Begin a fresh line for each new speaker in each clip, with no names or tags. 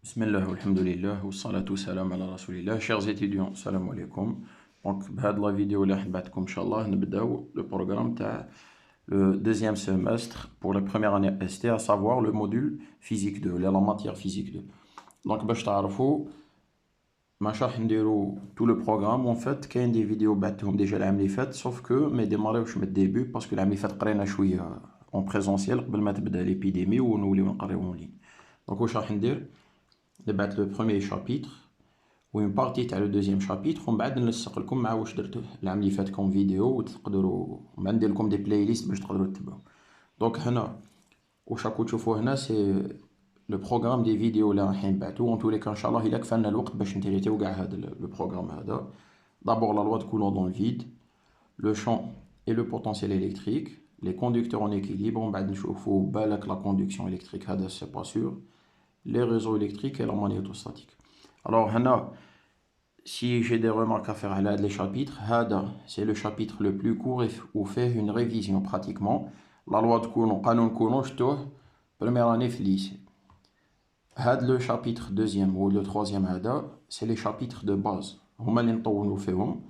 Bismillah, alhamdulillah, wa salatu salam ala rasulillah. Chers étudiants, salam alaikum. Donc, بهاد la vidéo اللي حبعتكم إن شاء الله نبداو le programme تاع le deuxième semestre pour la première année ST, à savoir le module physique 2, la matière physique 2. Donc, باش تعرفوا ماشي راح نديرو tout le programme. En fait, كاين دي فيديو بعتهم ديجا العام اللي فات، sauf que ما ديماريوش من الديبي باسكو العام اللي فات قرينا شويه اون بريزونسيال قبل ما تبدا ليبيديمي ونوليو نقريو اون لين. دونك واش راح ندير؟ نبعت لو بروميير شابيتر وين بارتي تاع لو دوزيام شابيتر، ومن بعد نلصق لكم مع واش درتو العام اللي فات كوم فيديو، وتقدروا من بعد ندير لكم دي بلاي ليست باش تقدروا تتبعوا. دونك هنا واش راكم تشوفوا هنا سي لو بروغرام دي فيديو اللي راح نبعثو. اون تو لي كان ان شاء الله الا كفانا الوقت باش نتريتيو كاع هذا لو بروغرام هذا. دابور لا لوا دو كولون دون الفيد، لو شون et le potentiel électrique, les conducteurs en équilibre. On va نشوفوا بالك la conduction électrique هذا c'est pas sûr, les réseaux électriques et la magnétostatique. Alors هنا si j'ai des remarques à faire à les chapitres, هذا c'est le chapitre le plus court où fait une révision pratiquement. La loi de Coulomb, قانون كولون شتوه première année في lycée. هذا le chapitre deuxième ou le troisième هذا c'est les chapitres de base. هما اللي نطولوا فيهم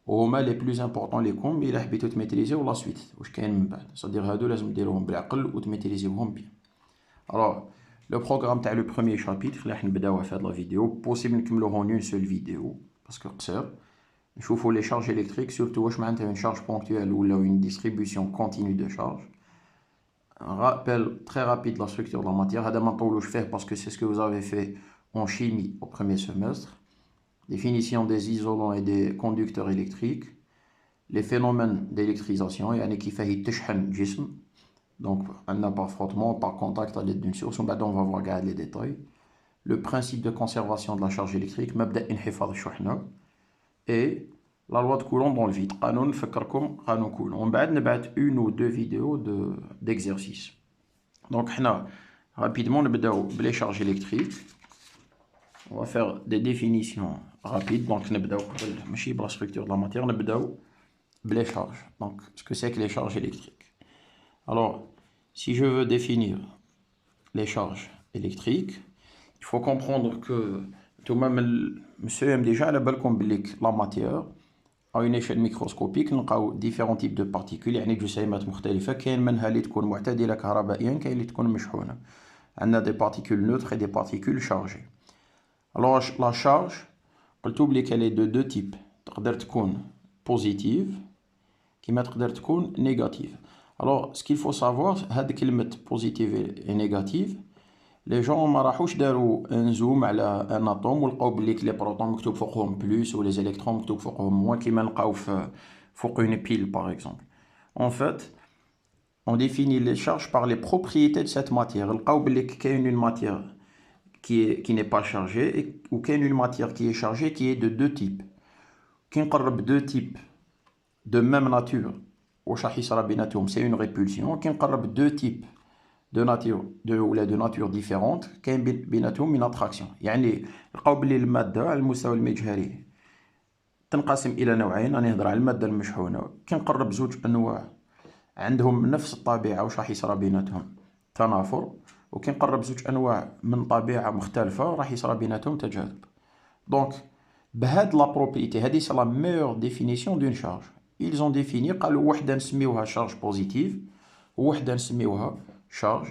وهما les plus importants ليكم إلا حبيتو تميتريزيو لا سويت واش كاين من بعد. صدير هادو لازم ديروهم بالعقل وتميتريزيوهم بيان. Alors le programme تاع le premier chapitre اللي راح نبداوه في هاد لا فيديو بوسيبل نكملوه en une seule vidéo باسكو قصير. نشوفوا les charges électriques surtout واش معناتها une charge ponctuelle ولا une distribution continue de charge. Un rappel très rapide de la structure de la matière. هذا ما نطولوش فيه parce que c'est ce que vous avez fait en chimie au premier semestre. Définition des isolants et des conducteurs électriques, les phénomènes d'électrisation, يعني كيفاه تشحن جسم. Donc, par frottement, par contact à l'aide d'une source. On va voir les détails. Le principe de conservation de la charge électrique, مبدأ انحفاظ الشحنة. Et la loi de Coulomb dans le vide. قانون نفكركم قانون كولوم. On va نبعث une ou deux vidéos d'exercice. Donc, rapidement, نبداو بلي charges électriques. On va faire des définitions rapides. Donc, نبداو قبل ماشي بلا structure de la matière. نبداو بلي charges. Donc, ce que c'est que les charges électriques. Alors, si je veux définir les charges électriques, il faut comprendre que tout de même, monsieur aime déjà la balle la matière à une échelle microscopique. Nous avons différents types de particules. يعني جسيمات مختلفة. كاين منها اللي تكون معتدلة كهربائيا، كاين اللي تكون مشحونة. عندنا des particules neutres et des particules chargées. Alors la charge قلت بلي qu'elle est de deux types. تقدر تكون positive كيما تقدر تكون négative. Alors, ce qu'il faut savoir, هاد كلمة positive et négative, les gens ما راحوش داروا un zoom على un atome ولقاو بلي les protons مكتوب فوقهم plus ou les électrons مكتوب فوقهم moins كيما نلقاو فوق une pile par exemple. En fait, on définit les charges par les propriétés de cette matière. لقاو بلي كاين une matière qui n'est pas chargée ou كاين une matière qui est chargée qui est de deux types. كي نقرب deux types de même nature واش راح يصرى بيناتهم c'est une répulsion. كي نقرب deux types de nature différente كاين بيناتهم une attraction. يعني لقاو بلي المادة على المستوى المجهري تنقسم إلى نوعين. راني نهضر على المادة المشحونة. كي نقرب زوج أنواع عندهم نفس الطبيعة واش راح يصرى بيناتهم؟ تنافر. وكي نقرب زوج أنواع من طبيعة مختلفة راح يصرى بيناتهم تجاذب. دونك بهاد لا بروبريتي هادي سي لا ميور ديفينيسيون دون شارج. ils ont défini قالوا وحدة نسميوها charge positive ووحدة نسميوها charge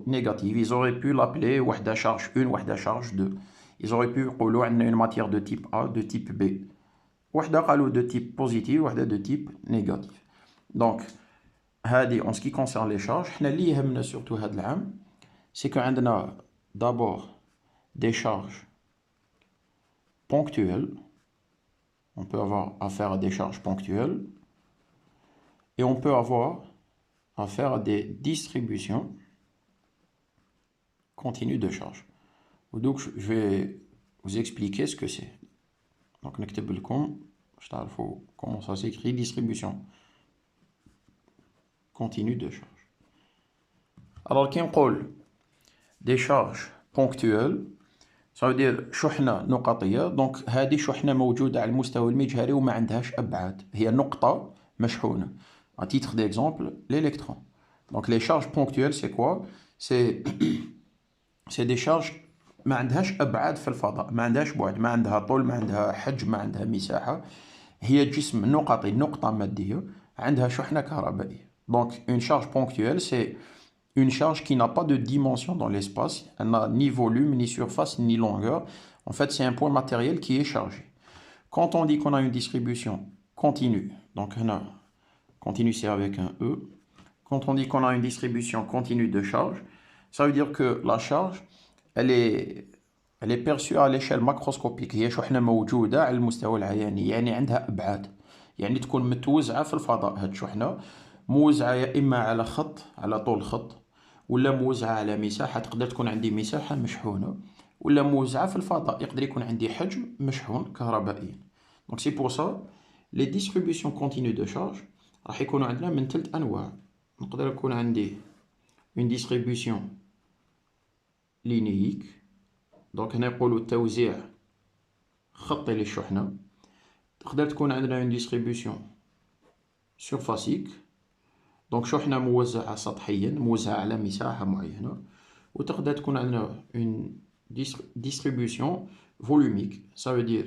négative. ils auraient pu l'appeler وحدة charge 1 وحدة charge 2. ils auraient pu يقولوا عندنا une matière de type A de type B. وحدة قالوا de type positive وحدة de type négatif. donc هادي en ce qui concerne les charges. حنا اللي يهمنا surtout هاد العام c'est que عندنا d'abord des charges ponctuelles. On peut avoir affaire à des charges ponctuelles et on peut avoir affaire à des distributions continues de charge. Donc je vais vous expliquer ce que c'est. Donc نكتب لكم باش تعرفوا comment ça s'écrit distribution continue de charge. Alors كي نقول des charges ponctuelles ça veut dire شحنة نقطية. دونك هذه شحنة موجودة على المستوى المجهري وما عندهاش أبعاد، هي نقطة مشحونة. À titre d'exemple, l'électron. Donc les charges ponctuelles, c'est quoi? C'est des charges ما عندهاش ابعاد في الفضاء، ما عندهاش بعد، ما عندها طول، ما عندها حجم، ما عندها مساحه. هي جسم نقطي، نقطه ماديه عندها شحنه كهربائيه. دونك une charge ponctuelle c'est une charge qui n'a pas de dimension dans l'espace, elle n'a ni volume, ni surface, ni longueur. En fait, c'est un point matériel qui est chargé. Quand on dit qu'on a une distribution continue, donc continue c'est avec un E, quand on dit qu'on a une distribution continue de charge, ça veut dire que la charge, elle est perçue à l'échelle macroscopique. هي شحنة موجودة على المستوى العياني، يعني عندها أبعاد، يعني تكون متوزعة في الفضاء. هاد الشحنة موزعة يا إما على خط، على طول خط، ولا موزعة على مساحة، تقدر تكون عندي مساحة مشحونة، ولا موزعة في الفضاء، يقدر يكون عندي حجم مشحون كهربائيا. دونك سي بور سا لي ديستريبيسيون كونتينيو دو شارج راح يكونوا عندنا من 3 أنواع. نقدر يكون عندي une distribution لينييك، دونك هنا يقولوا توزيع خطي للشحنة. تقدر تكون عندنا une distribution surfacique، دونك شحنة موزعة سطحيا، موزعة على مساحة معينة. وتقدر تكون عندنا une distribution volumique، ça veut dire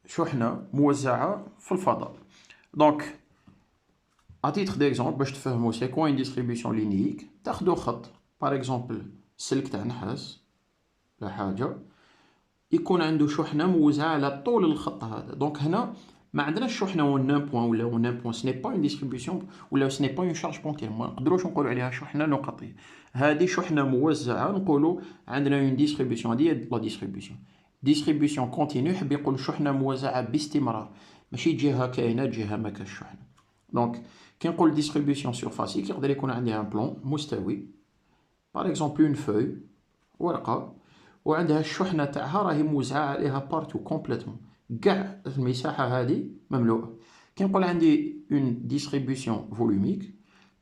شحنة موزعة في الفضاء. دونك à titre d'exemple باش تفهموا c'est quoi une distribution linéique، تاخدو خط par exemple سلك تاع نحاس ولا حاجة، يكون عنده شحنة موزعة على طول الخط هذا. دونك هنا ما عندناش شحنة اون ان بوان ولا اون ان بوان، سني با اون ديستريبيسيون ولا سني با اون شارج بونكتيل، ما نقدروش نقولوا عليها شحنة نقطية. هذه شحنة موزعة، نقولوا عندنا اون ديستريبيسيون، هذه لا ديستريبيسيون. ديستريبيسيون كونتينيو يحب يقول شحنة موزعة باستمرار، ماشي جهة كاينة جهة ما كاش شحنة. دونك كي نقول ديستريبيسيون سيرفاسيك يقدر يكون عندي ان بلون مستوي، باغ اكزومبل اون فوي، ورقة، وعندها الشحنة تاعها راهي موزعة عليها بارتو كومبليتمون، كاع المساحة هذه مملوءة. كي نقول عندي اون ديستريبيسيون فولوميك،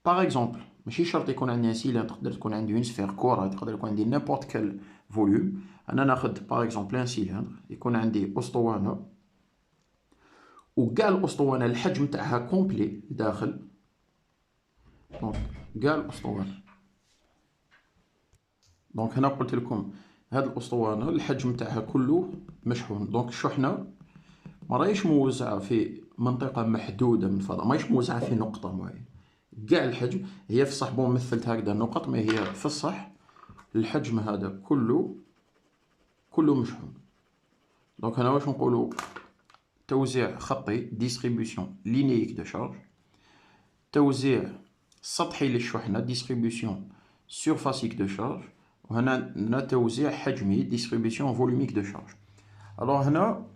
باغ اكزومبل ماشي شرط يكون عندي سيلان، تقدر تكون عندي اون سفير كرة، تقدر يكون عندي نيمبورت كال فوليوم. انا ناخد باغ اكزومبل ان سيلندر، يكون عندي اسطوانة، وكاع الاسطوانة الحجم تاعها كومبلي داخل. دونك كاع الاسطوانة، دونك هنا قلت لكم هاد الاسطوانة الحجم تاعها كله مشحون. دونك الشحنة ما راهيش موزعة في منطقة محدودة من الفضاء، ماهيش موزعة في نقطة معينة، كاع الحجم. هي في الصح بون مثلت هكذا النقط، ما هي في الصح الحجم هذا كله مشحون. دونك هنا واش نقولوا توزيع خطي ديستريبيسيون لينييك دو شارج، توزيع سطحي للشحنة ديستريبيسيون سيرفاسيك دو شارج، وهنا توزيع حجمي distribution volumique de charge. Alors هنا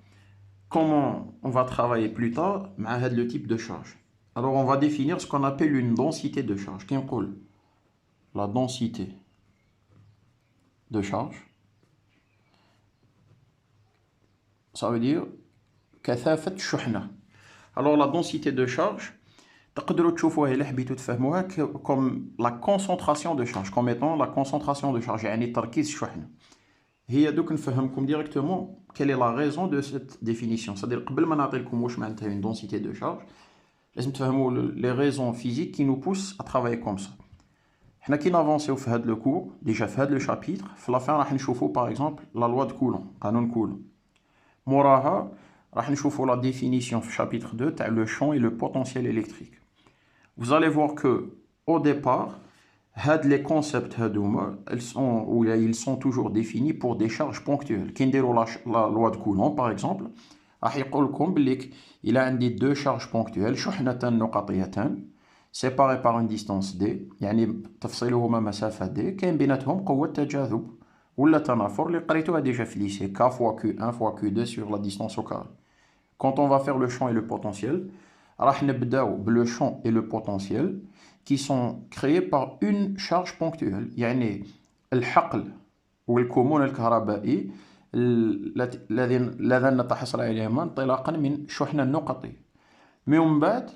comment on va travailler plus tard مع هذا le type de charge. Alors on va définir ce qu'on appelle une densité de charge. كي نقول la densité de charge, ça veut dire كثافة الشحنة. Alors la densité de charge تقدروا تشوفوها إلا حبيتوا تفهموها كوم لا كونسونطراسيون دو شارج، كوم ايتون لا كونسونطراسيون دو شارج، يعني تركيز الشحنة. هي دوك نفهمكم ديريكتومون كال لا ريزون دو سيت ديفينيسيون. صدير قبل ما نعطي لكم واش معناتها اون دونسيتي دو شارج، لازم تفهموا لي ريزون فيزيك كي نو بوس ا ترافايي كوم سا. حنا كي نافونسيو في هاد لو كور ديجا في هاد لو شابيتر، في لافان راح نشوفو باغ اكزومبل لا لوا دو كولون، قانون كولون. موراها راح نشوفو لا ديفينيسيون في شابيتر 2 تاع لو شون اي لو بوتونسييل الكتريك. Vous allez voir que au départ, les concepts ils sont toujours définis pour des charges ponctuelles. Qui la loi de Coulomb par exemple, il a deux charges ponctuelles, séparées par une distance d, يعني تفصيلهما مسافة d, كاين بيناتهم قوة تجاذب ولا تنافر اللي قريتوها déjà في lycée, k fois q1 fois q2 sur la distance au carré. Quand on va faire le champ et le potentiel, راح نبداو le champ et le potentiel qui sont créés par une charge ponctuelle. يعني الحقل والكمون الكهربائي اللذان نتحصل عليهما انطلاقا من شحنة نقطية. Mais من بعد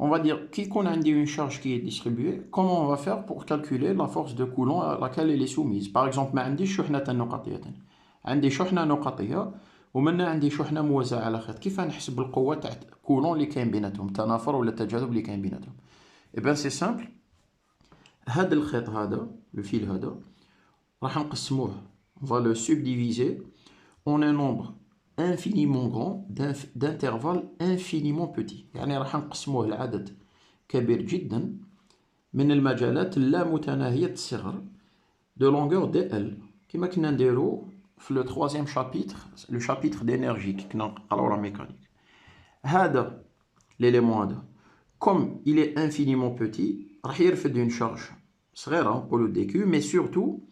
on va dire كي يكون عندي une charge qui est distribuée, comment on va faire pour calculer la force de Coulomb à laquelle elle est soumise. Par exemple ما عنديش شحنة نقطية، عندي شحنة نقطية ومنها عندي شحنة موزعة على خيط. كيف نحسب القوة تاع كولون اللي كاين بيناتهم، التنافر ولا التجاذب اللي كاين بيناتهم؟ اي بان سي سامبل، هذا الخيط هذا الفيل هذا راح نقسموه on va le subdiviser en un nombre infiniment grand d'intervalles infiniment petits. يعني راح نقسموه لعدد كبير جدا من المجالات اللامتناهية الصغر de longueur dl كما كنا نديرو في le troisième chapitre, le chapitre d'énergie qui كنا نقراو la mécanique. هذا l'élément هذا comme il est infiniment petit راح يرفد une charge صغيرة نقولو dq, mais surtout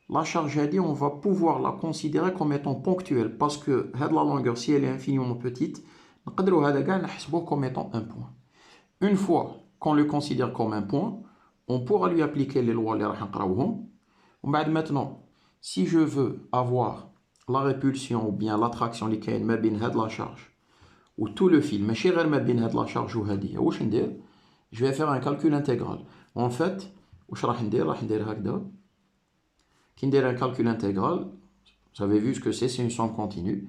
la charge هذه on va pouvoir la considérer comme étant ponctuelle parce que هاد la longueur si elle est infiniment petite نقدرو هذا كاع نحسبوه comme étant un point. Une fois qu'on le considère comme un point, on pourra lui appliquer les lois اللي راح نقراوهم. ومن بعد maintenant, si je veux avoir la répulsion ou bien l'attraction اللي كاين ما بين هاد la charge ou tout le fil ماشي غير ما بين هاد la charge وهادي, واش ندير؟ Je vais faire un calcul intégral. En fait, واش راح ندير؟ راح ندير هكذا. كي ندير un calcul intégral, vous avez vu ce que c'est une somme continue.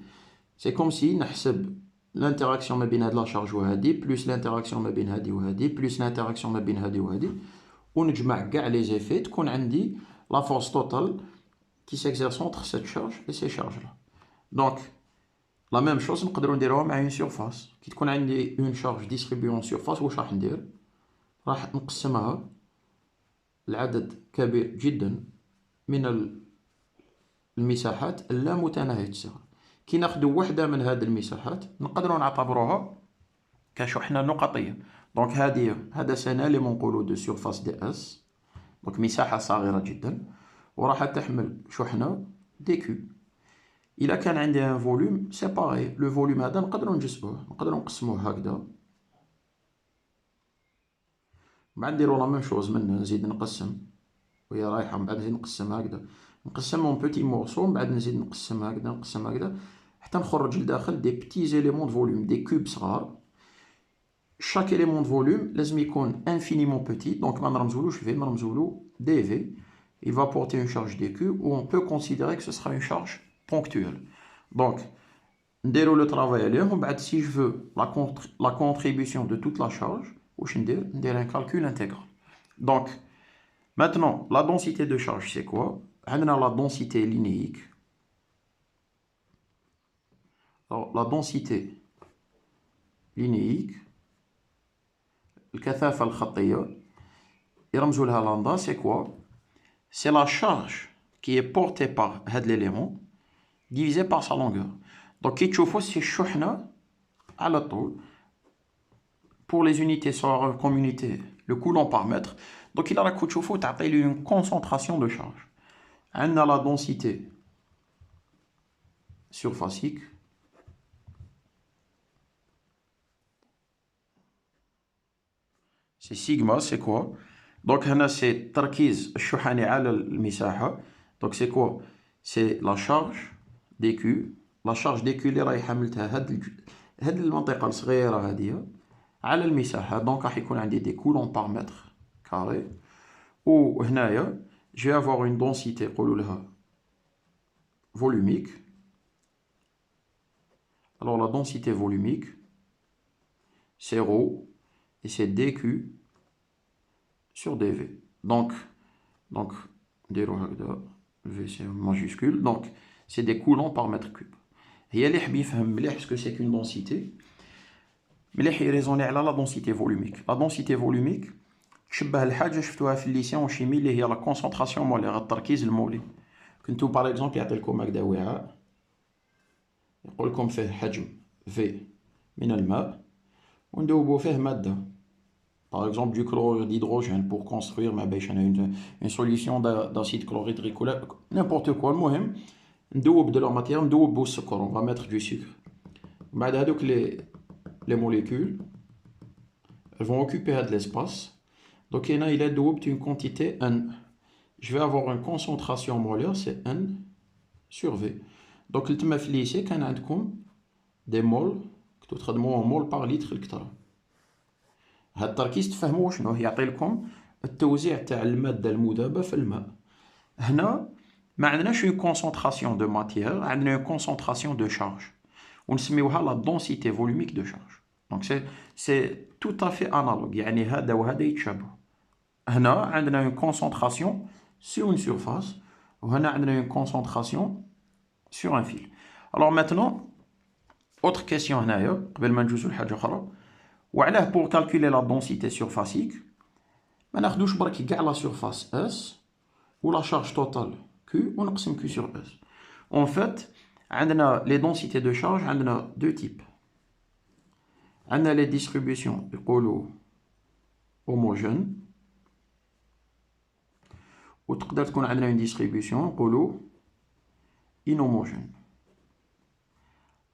C'est comme si نحسب l'interaction ما بين هاد la charge وهادي plus l'interaction ما بين هادي وهادي plus l'interaction ما بين هادي وهادي ونجمع كاع les effets تكون عندي la force totale qui s'exerce entre cette charge et ces charges-là. Donc, la même chose نقدروا نديروها مع une surface. كي تكون عندي une charge distribuée en surface واش راح ندير؟ راح نقسمها لعدد كبير جدا من المساحات اللامتناهية الصغر. كي ناخدو وحدة من هذه المساحات نقدروا نعتبروها كشحنة نقطية. دونك هذا سيناليمون نقولو دو سيرفاس دي اس، دونك مساحة صغيرة جدا وراح تحمل شحنة دي كيو. إلا كان عندي ان فوليوم سي باغي، لو فوليوم هذا نقدروا نجسبوه، نقدروا نقسموه هكذا، بعد نديرو لا ميم شوز منه نزيد نقسم وهي رايحة، من بعد نزيد نقسم هكذا، نقسم اون بوتي مورسو، من بعد نزيد نقسم هكذا نقسم هكذا حتى نخرج لداخل دي بتي زيليمون دو فوليوم، دي كوب صغار. شاك élément de volume لازم يكون infiniment petit, donc ما نرمزولوش في، نرمزولو dV. Il va porter une charge dQ où on peut considérer que ce sera une charge ponctuelle. Donc, نديرو le travail عليه، ومن بعد si je veux la contribution de toute la charge واش ندير؟ ندير un calcul intégral. Donc, maintenant, la densité de charge c'est quoi؟ عندنا la densité linéique. Alors, la densité linéique الكثافة الخطية يرمزوا لها lambda, c'est quoi? C'est la charge qui est portée par هذا l'élément divisé par sa longueur. Donc كي تشوفوا سي الشحنة على طول. Pour les unités sur comme unité le coulomb par mètre. Donc il a راكو تشوفوا تعطي لي une concentration de charge. عندنا la densité surfacique. C'est sigma, c'est quoi? Donc هنا c'est تركيز الشحنة على المساحة. Donc c'est quoi? C'est la charge dQ. La charge dQ اللي راهي حملتها هاد المنطقة الصغيرة هادية على المساحة. Donc راح يكون عندي des coulombs par mètre carré. وهنايا je vais avoir une densité نقولوا لها volumique. Alors la densité volumique c'est ρ et c'est dQ sur dV. Donc V c'est majuscule, donc c'est des coulombs par mètre cube. هي اللي حب يفهم مليح ce que c'est qu'une densité، مليح يريزوني على la densité volumique. La densité volumique تشبه الحاجة شفتوها في الليسيون شيمي اللي هي la concentration مولية، التركيز المولي. كنتو باغ اكزومبل يعطي لكم هكذا وعاء يقول لكم فيه حجم V من الماء وندوبو فيه مادة، par exemple du chlorure d'hydrogène pour construire une solution d'acide chlorhydrique ou n'importe quoi. المهم ندوب de la matière، ندوب بالسكر، on va mettre du sucre. بعد هذوك les molécules elles vont occuper de l'espace. Donc هنا il a دوبت une quantité N. Je vais avoir une concentration molaire c'est N sur V. Donc تما في الليسي كان عندكم des moles كنتو تخدموهم مول par litre الكترة. هاد التركيز تفهموا شنو يعطي لكم التوزيع تاع المادة المذابة في الماء. هنا ما عندناش une concentration de matière، عندنا une concentration de charge ونسميوها la densité volumique de charge. Donc c'est tout à fait analogue، يعني هذا وهذا يتشابهوا. هنا عندنا une concentration sur une surface، وهنا عندنا une concentration sur un fil. Alors maintenant, autre question هنايا قبل ما ندوزو لحاجة أخرى. وعلاه pour calculer la densité surfacique ما ناخدوش برك كاع la surface S ou la charge totale Q ونقسم Q sur S. En fait, عندنا les densités de charge عندنا deux types. عندنا les distributions يقولوا homogènes وتقدر تكون عندنا une distribution نقولوا inhomogène.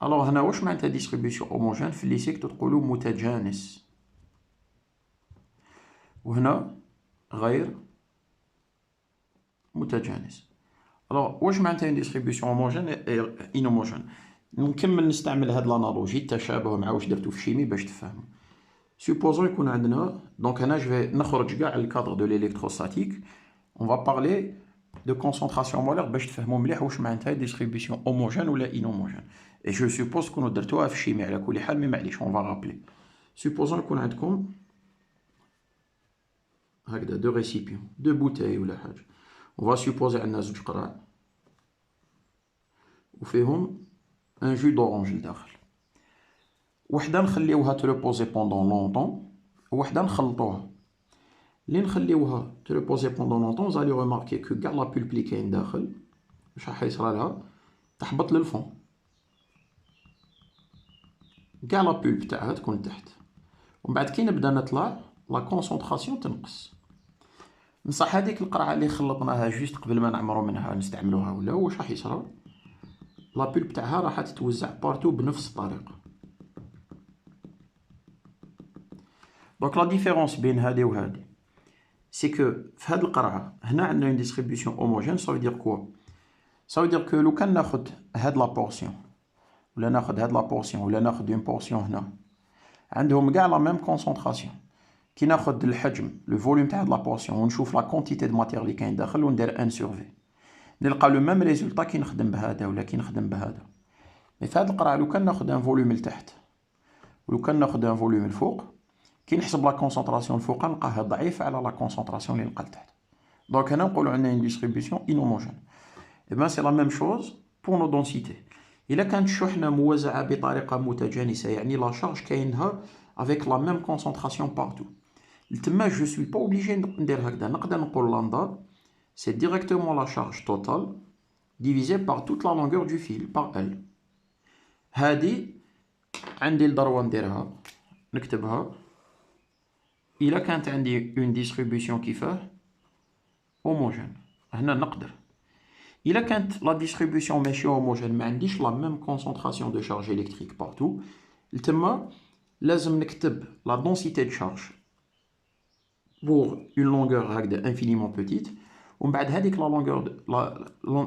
Alors هنا واش معناتها distribution homogène؟ في الليسي كنتو تقولوا متجانس وهنا غير متجانس. Alors واش معناتها une distribution homogène et inhomogène؟ نكمل نستعمل هاد الانالوجي التشابه مع واش درتو في الشيمي باش تفهموا. Supposons يكون عندنا donc هنا je vais نخرج كاع الكادر de l'électrostatique. On va parler de concentration molaire باش تفهموا مليح واش معناتها distribution homogène ولا inhomogène. Et je suppose كونوا درتوها في الشيمي على كل حال مي معليش on va rappeler. Supposons يكون عندكم هكذا deux récipients deux bouteilles ولا حاجة. On va supposer عندنا زوج قراع وفيهم un jus d'orange لداخل. وحدة نخليوها تريبوزي pendant longtemps وحدة نخلطوها. اللي نخليوها تريبوزي pendant longtemps vous allez remarquer que كاع لا بولب اللي كاين داخل واش راح يصرالها تحبط للفون. كاع لا بولب تاعها تكون تحت ومن بعد كي نبدا نطلع لا كونسونطراسيون تنقص. بصح هذيك القرعه اللي خلطناها جوست قبل ما نعمرو منها نستعملوها ولا واش راح يصرى لا بولب تاعها راح تتوزع بارتو بنفس الطريقه. دونك لا ديفيرونس بين هذه وهذه سي كو في هذه القرعه هنا عندنا اون ديستريبيسيون هوموجين. سا فو دير كوا؟ سا فو دير كو لو كان ناخد هاد لا بورسيون ولا ناخد هاد لا بورسيون ولا ناخد اون بورسيون هنا عندهم كاع لا ميم كونسونطراسيون. كي ناخد الحجم لو فوليوم تاع هاد لا بورسيون ونشوف لا كونتيتي دو ماتير اللي كاين داخل وندير ان سور في نلقى لو ميم ريزولطا كي نخدم بهذا ولا كي نخدم بهذا. مي في هاد القرعه لو كان ناخد ان فوليوم لتحت ولو كان ناخد ان فوليوم الفوق كي نحسب لا كونسونطراسيون الفوق نلقاها ضعيفه على لا كونسونطراسيون اللي نلقى لتحت. دونك هنا نقولوا عندنا اون ديستريبيسيون انوموجين. اي بان سي لا ميم شوز بور نو دونسيتي. الا كانت الشحنه موزعه بطريقه متجانسه يعني لا شارج كاينها افيك لا ميم كونسونطراسيون بارتو تما جو سوي با اوبليجي ندير هكذا. نقدر نقول لامدا سي ديريكتومون لا شارج توتال divisé par toute la longueur du fil par L. هادي عندي الضروة نديرها نكتبها. إلا كانت عندي اون ديستريبيسيون كيفاه هوموجين هنا نقدر. إلا كانت لا ديستريبيسيون ماشي هوموجين ما عنديش لا ميم كونسونطراسيون دو شارج إلكتريك بارتو تما لازم نكتب لا دونسيتي دو شارج pour une longueur هكذا infiniment petite. ومن بعد هذيك la longueur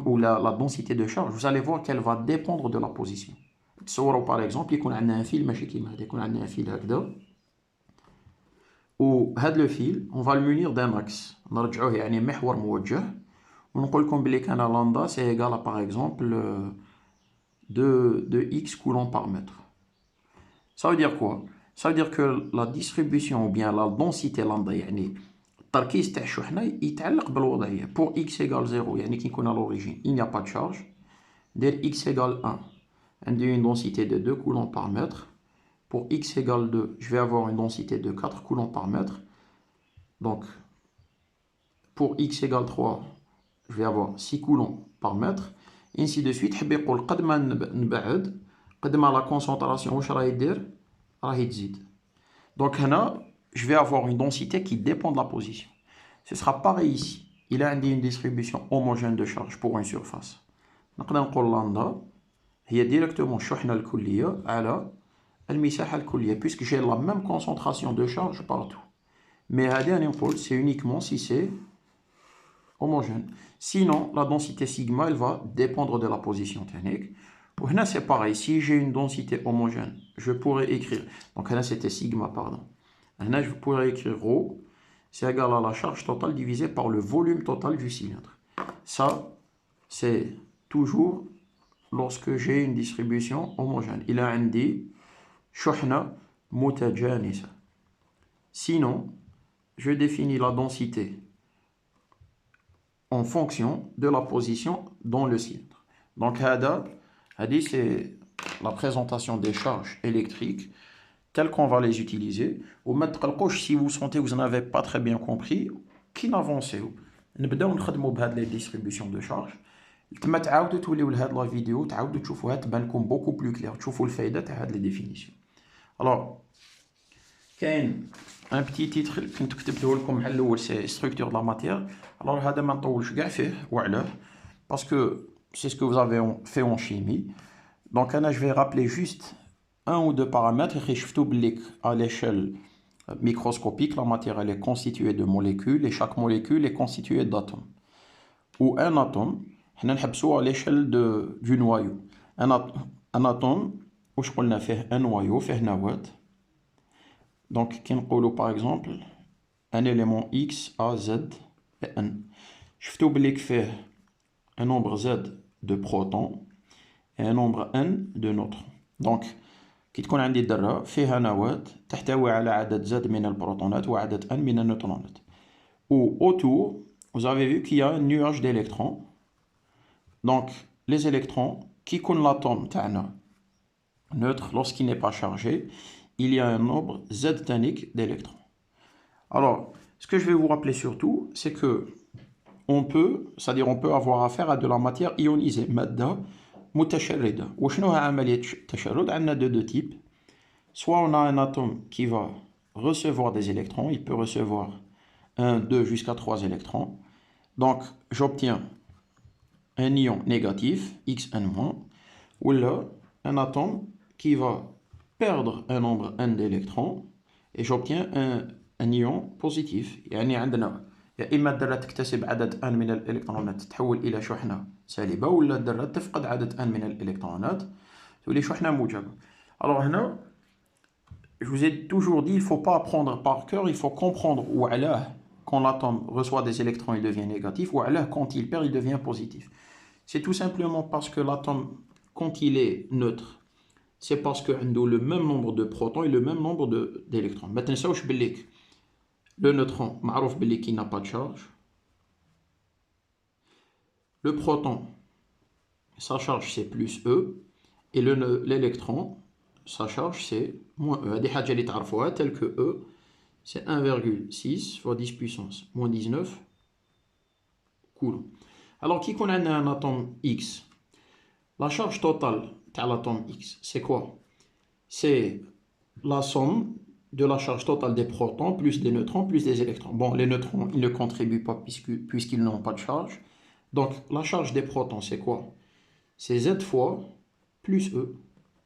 ou la densité de charge vous allez voir qu'elle va dépendre de la position. تصوروا par exemple يكون عندنا un fil ماشي كيما هذا يكون عندنا un fil هكذا وهذا لو فيل on va le munir d'un axe نرجعوه يعني محور موجه ونقول لكم بلي كان لامدا c'est égal à par exemple de x coulomb par mètre. Ça veut dire quoi? Ça veut dire que la distribution ou bien la densité lambda يعني التركيز تاع الشحنة يتعلق بالوضعية. pour x égale 0 يعني كي نكون à l'origine il n'y a pas de charge ندير x égale 1 عندي une densité de 2 coulombs par mètre. pour x égale 2 je vais avoir une densité de 4 coulombs par mètre. donc pour x égale 3 je vais avoir 6 coulombs par mètre ainsi de suite. حب يقول قد ما نبعد قد ما la concentration واش راهي دير راهي تزيد. donc هنا je vais avoir une densité qui dépend de la position. Ce sera pareil ici. Il a une distribution homogène de charge pour une surface. نقدر نقول لامدا هي directement الشحنة الكلية على المساحة الكلية puisque j'ai la même concentration de charge partout. Mais هذه راني نقول c'est uniquement si c'est homogène. Sinon la densité sigma elle va dépendre de la position technique. وهنا c'est pareil. Si j'ai une densité homogène je pourrais écrire donc هنا c'était sigma pardon. Là, je pourrais écrire ρ, c'est égal à la charge totale divisée par le volume total du cylindre. Ça, c'est toujours lorsque j'ai une distribution homogène. Il a عندي شحنة متجانسة. Sinon, je définis la densité en fonction de la position dans le cylindre. Donc, c'est la présentation des charges électriques telles qu'on va les utiliser. Ou maintenant, si vous sentez que vous n'avez pas très bien compris, qui n'avance pas. نبداو نخدموا بهاد les distributions de charges. تما تعاودوا توليو لهاد لا فيديو تعاودوا تشوفوها تبان لكم beaucoup plus clair, تشوفوا الفايدة تاع هاد les définitions. Alors, كاين ان بتي تيتر كنت كتبته لكم على الاول سي ستركتور دو لا ماتيير. الوغ هذا ما نطولش كاع فيه وعلاه باسكو سي سكو vous avez fait en chimie. Donc انا je vais rappeler juste un ou deux paramètres اللي شفتو بليك à l'échelle microscopique la matière elle est constituée de molécules et chaque molécule est constituée d'atomes. Ou un atome حنا نحبسوه à l'échelle du noyau. Un atome واش قلنا فيه un noyau فيه نواة. Donc, par exemple, un élément X, A, Z et N. Je vais un nombre Z de protons et un nombre N de neutrons. Donc, كي تكون عندي ذرة فيها نواة تحتوي على عدد Z من البروتونات وعدد N من النيوترونات. Ou autour, vous avez vu qu'il y a un nuage d'électrons. Donc, les électrons, qui يكون l'atome تاعنا neutre lorsqu'il n'est pas chargé, il y a un nombre Z tanique d'électrons. Alors, ce que je vais vous rappeler surtout, c'est que on peut avoir affaire à de la matière ionisée, مادة متشردة. وشنو هي عملية التشرد؟ عندنا de deux types. Soit on a un atome qui va recevoir des électrons, il peut recevoir 1, 2 jusqu'à 3 électrons. Donc, j'obtiens un ion négatif, Xn-, ou là, un atome qui va perdre un nombre n d'électrons et j'obtiens un ion positif. يعني عندنا يا إما الذرة تكتسب عدد n من الإلكترونات تتحول إلى شحنة سالبة ولا الذرة تفقد عدد n من الإلكترونات تولي شحنة موجبة. Alors هنا je vous ai toujours dit il ne faut pas apprendre par cœur, il faut comprendre وعلاه quand l'atome reçoit des électrons il devient négatif وعلاه quand il perd il devient positif. C'est tout simplement parce que l'atome quand il est neutre c'est parce qu'il a le même nombre de protons et le même nombre d'électrons. Maintenant, le neutron, معروف باللي qui n'a pas de charge. Le proton, sa charge c'est plus E. Et l'électron, sa charge c'est moins E. هذه حاجة اللي تعرفوها tel que E, c'est 1,6 fois 10 puissance moins 19 coulombs. Alors, qui connaît un atome X? La charge totale à l'atome X, c'est quoi? C'est la somme de la charge totale des protons plus des neutrons plus des électrons. Bon, les neutrons, ils ne contribuent pas puisqu'ils n'ont pas de charge. Donc, la charge des protons, c'est quoi? C'est Z fois plus E.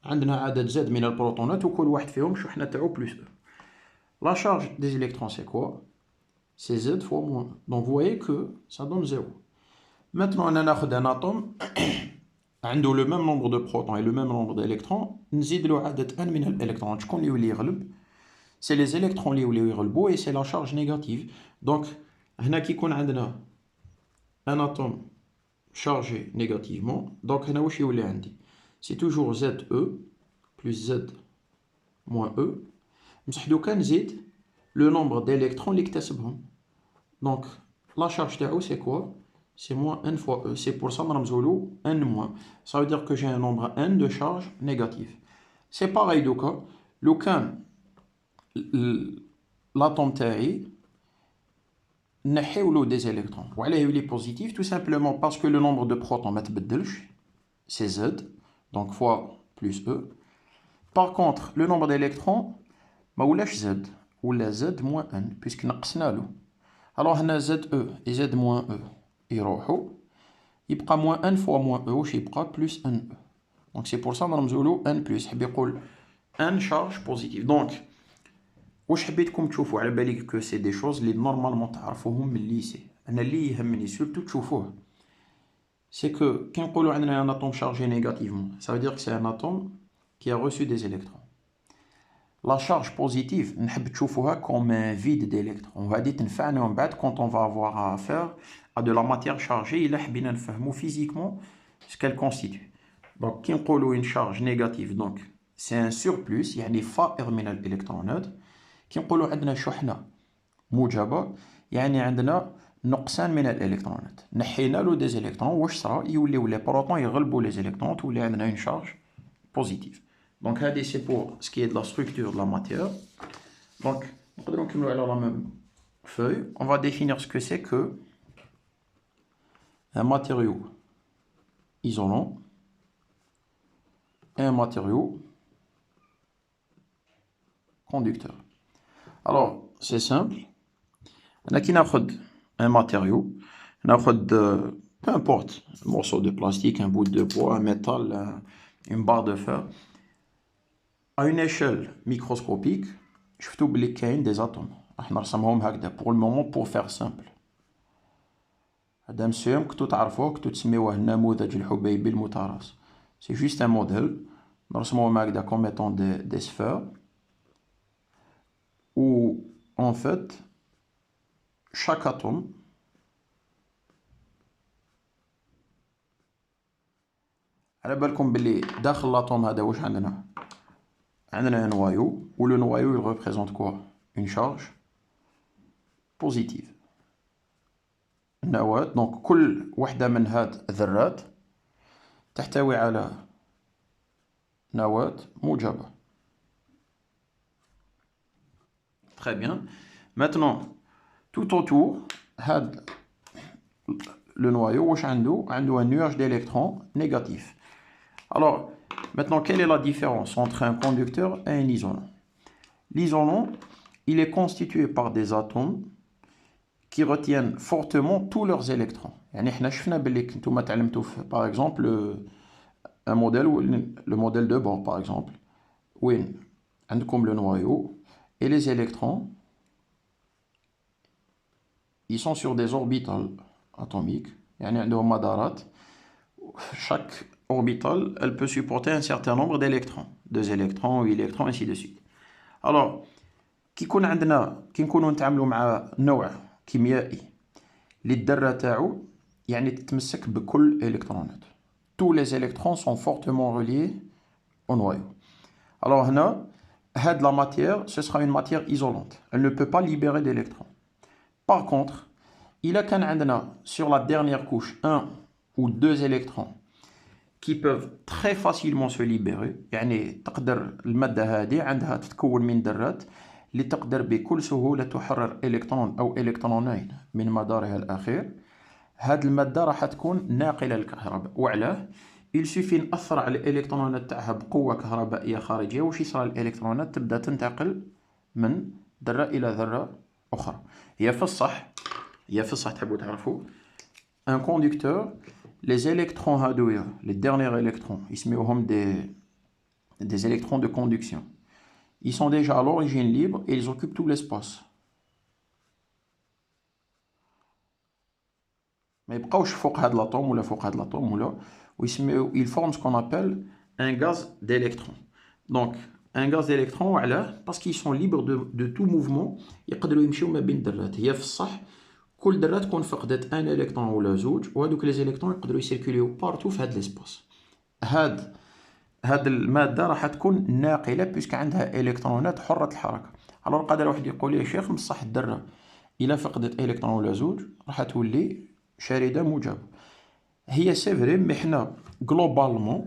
عندنا عدد Z من البروتونات وكل واحد فيهم شحنة تاعو plus E. La charge des électrons, c'est quoi? C'est Z fois moins E. Donc, vous voyez que ça donne 0. Maintenant, on a un atome عنده le même nombre de protons et le même nombre d'électrons, نزيد له عدد n من الالكترون. شكون اللي يولي يغلب؟ c'est les électrons اللي يوليو يغلبوا et c'est la charge négative. Donc هنا كي يكون عندنا un atome chargé négativement, donc هنا واش يولي عندي؟ c'est toujours Ze plus Z moins E. بصح دوكا نزيد le nombre d'électrons اللي اكتسبهم. Donc la charge تاعو c'est quoi? C'est moins n fois E. C'est pour ça que nous n moins. Ça veut dire que j'ai un nombre n de charge négative. C'est pareil donc. L'atome taï نحيولو des électrons. Voilà, il est positif tout simplement parce que le nombre de protons c'est Z, donc fois plus E. Par contre, le nombre d'électrons, ما ولاش Z, ولا Z moins n, puisque نقصنا له. Alors, on a ZE et Z moins E. يروحوا يبقى moins n fois moins E واش يبقى plus NE. Donc c'est pour ça نرمزوا له n plus حب يقول n charge positive. Donc واش حبيتكم تشوفوا على بالي que c'est des choses اللي نورمالمون تعرفوهم من الليسي. انا اللي يهمني surtout تشوفوه c'est que كي نقولوا عندنا un atome chargé négativement, ça veut dire que c'est un atome qui a reçu des électrons. La charge positive, نحب تشوفوها comme un vide d'électrons. وهذه تنفعنا من بعد quand on va avoir affaire à de la matière chargée إلا حبينا نفهموا physiquement ce qu'elle constitue. Donc كي نقولوا une charge négative, donc c'est un surplus يعني فائض من الإلكترونات. كي نقولوا عندنا شحنة موجبة يعني عندنا نقصان من الالكترونات. نحينا له دي زيليكترون، واش صرا؟ يوليو لي بروتون يغلبوا لي زيليكترون، تولي عندنا اون شارج بوزيتيف. دونك هادي سي بور سكي دو لا ستركتور دو لا ماتيير. دونك نقدروا نكملوا على لا ميم feuille. On va définir ce que c'est que un matériau isolant et un matériau conducteur. Alors, c'est simple. On a qui n'aخد un matériau, n'aخد peu importe, un morceau de plastique, un bout de bois, un métal, une barre de fer. À une échelle microscopique, شفتوا بلي كاين des atomes. راح نرسمهم هكذا pour le moment pour faire simple. هذا مسيوم كنتو تعرفوه، كنتو تسميوه النموذج الحبيبي المتراص. سي جوست ان موديل نرسموهم هكذا كوم ايتون دي سفير، و en fait chaque atome على بالكم بلي داخل الاتوم هذا واش عندنا؟ عندنا un noyau où le noyau il représente quoi? Une charge positive. النواة دونك كل وحدة من هاد الذرات تحتوي على نواة موجبة. Très bien. Maintenant, tout autour, هاد le noyau واش عنده؟ عنده un nuage d'électrons négatifs. Alors, maintenant, quelle est la différence entre un conducteur et un isolant? L'isolant, il est constitué par des atomes qui retiennent fortement tous leurs électrons. يعني احنا شفنا باللي كنتوما تعلمتوا par exemple un modèle, le modèle de Bohr par exemple, وين عندكم le noyau et les électrons, ils sont sur des orbitales atomiques. يعني عندهم مدارات. Chaque orbitale, elle peut supporter un certain nombre d'électrons, 2 électrons, 8 électrons, ainsi de suite. Alors, كي نكونوا نتعاملوا مع نوع كيميائي اللي الذرة تاعو يعني تتمسك بكل الكترونات. Tous les électrons sont fortement reliés au noyau. Alors هنا هاد la matière, ce sera une matière isolante. Elle ne peut pas libérer d'électrons. Par contre, il a كان عندنا sur la dernière couche 1 ou 2 électrons qui peuvent très facilement se libérer. يعني تقدر المادة هذه عندها تتكون من ذرات اللي تقدر بكل سهولة تحرر إلكترون أو إلكترونين من مدارها الأخير. هاد المادة راح تكون ناقلة للكهرباء. وعلاه؟ il suffit نأثر على الإلكترونات تاعها بقوة كهربائية خارجية، واش يصرى الإلكترونات تبدأ تنتقل من ذرة إلى ذرة أخرى. هي في الصح تحبوا تعرفوا un conducteur, les électrons هادويا les derniers électrons يسميوهم des électrons de conduction. Ils sont déjà à l'origine libres et ils occupent tout l'espace. ما يبقاوش فوق هاد l'atome ولا فوق هاد l'atome ولا ويسميو ils forment ce qu'on appelle un gaz d'électrons. Donc un gaz d'électrons وعلاه؟ parce qu'ils sont libres de tout mouvement. يقدروا يمشيو ما بين الذرات. هي في الصح كل ذرة تكون فقدت ان الكترون ولا زوج، وهذوك لي زيليكترون يقدروا يسيركوليو بارتو في هاد ليسباس. هاد المادة راح تكون ناقلة بيسك عندها إلكترونات حرة الحركة. على قادر واحد يقول لي يا شيخ بصح الذرة إلا فقدت إلكترون ولا زوج راح تولي شاردة موجبة. هي سي فري، مي حنا globalement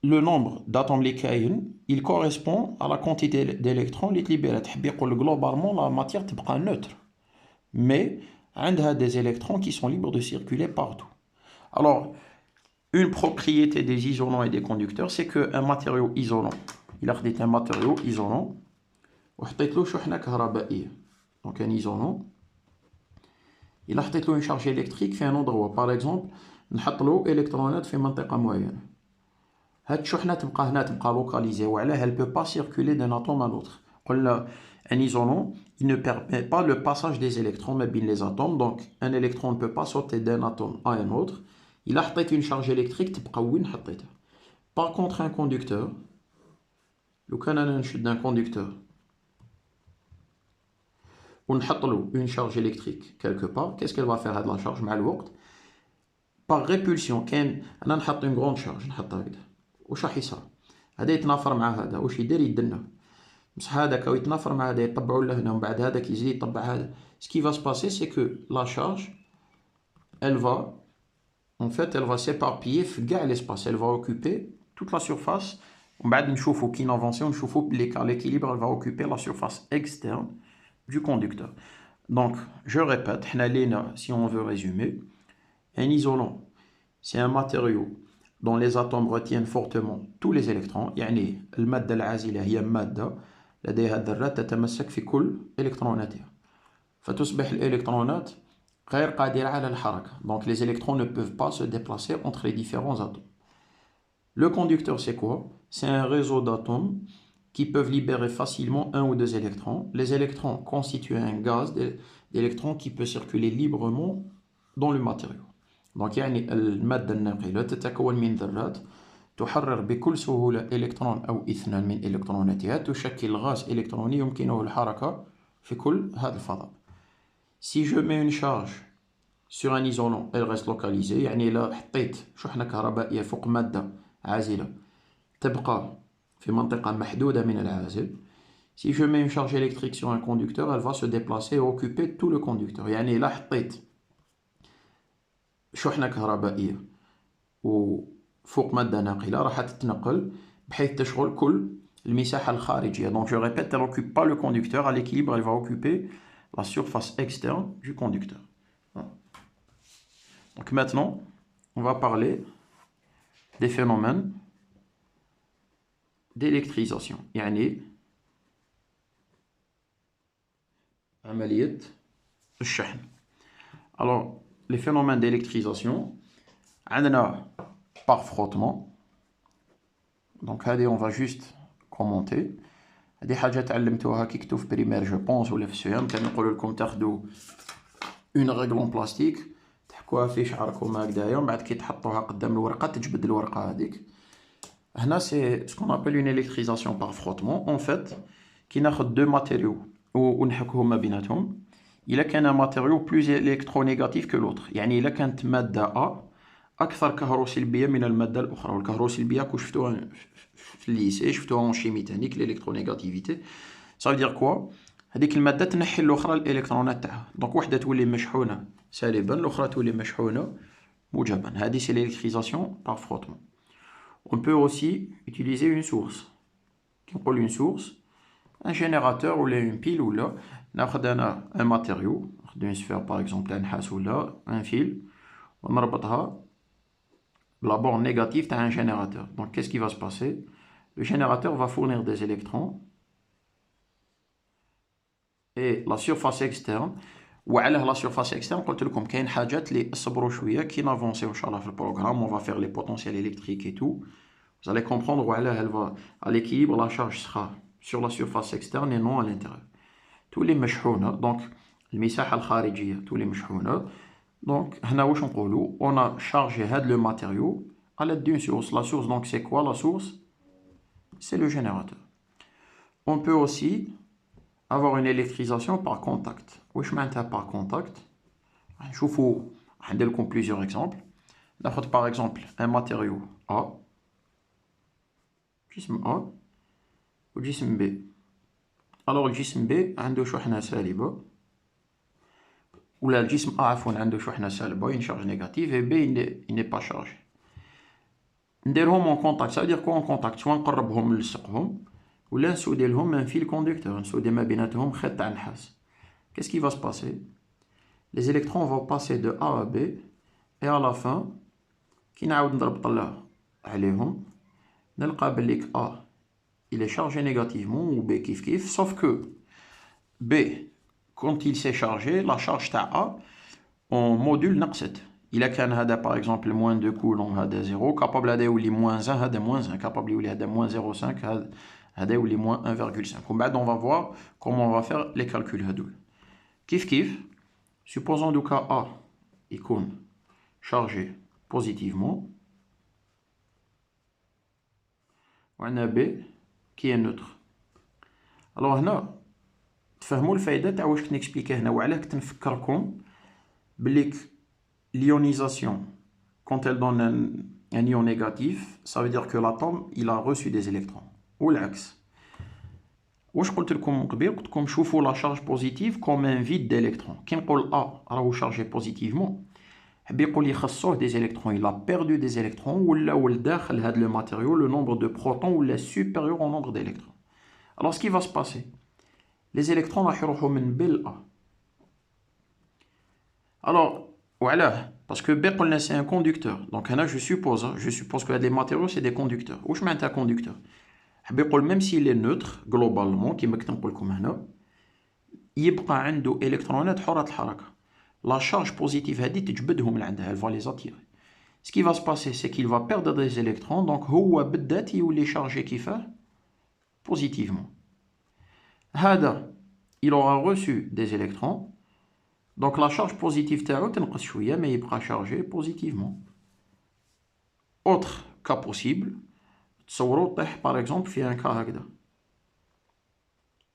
le nombre d'atomes اللي كاين il correspond à la quantité d'électrons اللي تليبيرات. تحب يقول globalement la matière تبقى neutre. Mais عندها des électrons qui sont libres de circuler partout. Alors, une propriété des isolants et des conducteurs, c'est qu'un matériau isolant, il a خديت un matériau isolant وحطيت له شحنة كهربائية. Donc un isolant, il a حطيت له une charge électrique في un endroit. Par exemple, نحط له إلكترونات في منطقة معينة. هاد الشحنة تبقى هنا، تبقى localisée. وعلاه elle peut pas circuler d'un atome à l'autre. قلنا un isolant, il ne permet pas le passage des électrons ما بين les atomes. Donc un électron ne peut pas sauter d'un atome à un autre. Il a حطيت une charge électrique تبقى وين حطيتها. Par contre un conducteur, لو كان أنا نشد un conducteur ونحط له une charge électrique quelque part, qu'est-ce qu'elle va faire هاد la charge مع الوقت؟ par répulsion. كاين أنا نحط une grande charge نحطها هكذا، واش راح يصرى؟ هذا يتنافر مع هذا، واش يدير؟ يدنا بصح هذاك يتنافر مع هذا يطبعوا لهنا ومن بعد هذاك يزيد يطبع هذا. Ce qui va se passer c'est que la charge elle va en fait elle va s'éparpiller في كاع l'espace, elle va occuper toute la surface. ومن بعد نشوفوا كي نافونسيو نشوفوا بلي l'équilibre elle va occuper la surface externe du conducteur. Donc je répète, حنا لينا si on veut résumer, un isolant c'est un matériau dont les atomes retiennent fortement tous les électrons. يعني المادة العازلة هي مادة لديها ذرات تتمسك في كل إلكتروناتها، فتصبح الإلكترونات غير قادرة على الحركة. Donc les électrons ne peuvent pas se déplacer entre les différents atomes. Le conducteur c'est quoi? C'est un réseau d'atomes qui peuvent libérer facilement un ou deux électrons. Les électrons constituent un gaz d'électrons qui peut circuler librement dans le matériau. Donc يعني المادة الناقلة تتكون من ذرات تحرر بكل سهولة إلكترون أو اثنان من إلكتروناتها، تشكل غاز إلكتروني يمكنه الحركة في كل هذا الفضاء. Si je mets une charge sur un isolant, elle reste localisée. يعني إلا حطيت شحنة كهربائية فوق مادة عازلة تبقى في منطقة محدودة من العازل. Si je mets une charge électrique sur un conducteur, elle va se déplacer et occuper tout le conducteur. يعني إلا حطيت شحنة كهربائية وفوق مادة ناقلة راح تتنقل بحيث تشغل كل المساحة الخارجية. Donc je répète, elle n'occupe pas le conducteur. À l'équilibre, elle va occuper la surface externe du conducteur. Donc maintenant, on va parler des phénomènes d'électrisation. يعني عملية الشحن. Alors, les phénomènes d'électrisation, عندنا par frottement. Donc هذه on va juste commenter. هذه حاجة تعلمتوها كي كنتو في بريمير جو بونس ولا في السيام، كان نقول لكم تاخذوا اون ريغلون بلاستيك تحكوها في شعركم هكذايا ومن بعد كي تحطوها قدام الورقة تجبد الورقة هذيك. هنا سي سكون ابل اون الكتريزاسيون بار فروتمون. اون فيت كي ناخذ دو ماتيريو ونحكوهم ما بيناتهم، الا كان ماتيريو بلوز الكترونيغاتيف كو لوتر، يعني الا كانت مادة ا اكثر كهروسلبيه من الماده الاخرى. والكهروسلبيه كو شفتوها في الليسي، شفتوها اون شيمي تانيك الالكترونيغاتيفيتي. سا فو دير كوا؟ هذيك الماده تنحي الاخرى الالكترونات تاعها، دونك وحده تولي مشحونه سالبا الاخرى تولي مشحونه موجبا. هذه سي l'électrisation par frottement. On peut aussi utiliser une source. كي نقول une source، un générateur ولا une pile ولا ناخذ انا un matériau، ناخذ une sphère par exemple تاع نحاس ولا un fil ونربطها la borne négative d'un générateur. Donc qu'est-ce qui va se passer? Le générateur va fournir des électrons et la surface externe. وعلى la surface externe قلت لكم كاين حاجات اللي اصبروا شويه كي نافونسيو ان شاء الله في البروغرام. On va faire les potentiels électriques et tout. Vous allez comprendre وعلى elle va à l'équilibre la charge sera sur la surface externe et non à l'intérieur. تولي مشحونه، دونك المساحه الخارجيه تولي مشحونه. Donc, on a chargé le matériau à l'aide d'une source. La source, donc, c'est quoi la source? C'est le générateur. On peut aussi avoir une électrisation par contact. Wesh معناتها par contact. نشوفوا ندير لكم plusieurs exemples. ناخذ par exemple un matériau A، جسم A وجسم B. Alors الجسم B عنده شحنة سالبة، ولا الجسم A عفوا عنده شحنة سالبة une charge négative et B il n'est pas chargé. نديرهم en contact. ça veut dire quoi en contact؟ سواء نقربهم نلصقهم ولا نسودي لهم un fil conducteur، نسودي ما بيناتهم خيط تاع نحاس. Qu'est-ce qui va se passer? Les électrons vont passer de A à B et à la fin كي نعاود نضرب طلع عليهم نلقى بليك A il est chargé négativement ou B كيف كيف، sauf que B quand il s'est chargé la charge تاع A en module نقصت. إلا كان هذا par exemple moins 2 coulomb هذا 0 capable هذا يولي moins 1 هذا moins 1 capable يولي هذا moins 0,5 هذا يولي moins 1,5. ومن بعد on va voir comment on va faire les calculs هذول. كيف كيف supposons دوكا A يكون chargé positivement وعندنا B qui est neutre. alors هنا تفهموا الفائدة تاع واش كنت نكسبليكي هنا وعلاه كنت نفكركم بليك l'ionisation, quand elle donne un ion négatif, ça veut dire que l'atome il a reçu des électrons. Ou l'axe. واش قلت لكم من قبل؟ قلت لكم شوفوا لا شارج بوزيتيف كوم ان فيد d'électron. كي نقول ا راهو شارجي بوزيتيفمون حب يقول لي خصوه دي زيليكترون، il a perdu des électrons ولا داخل هذا لو ماتيريو le nombre de protons ولا supérieur au nombre d'électrons. Alors ce qui va se passer, les électrons راح يروحوا من B ل A. Alors وعلاه parce que B قلنا c'est un conducteur. Donc هنا je suppose que les matériaux c'est des conducteurs. واش معناتها conducteur؟ حب يقول même s'il est neutre globalement كيما كنت نقول لكم هنا يبقى عنده الكترونات حرة الحركة. La charge positive هذه تجبدهم من عندها, elle va les attirer. Ce qui va se passer, c'est qu'il va perdre des électrons, donc هو بالذات يولي chargé كيفاه positivement. هذا il aura reçu des électrons, donc la charge positive تاعو تنقص شوية mais يبقى chargé positivement. Autre cas possible, تصوروا طيح par exemple في un cas هكذا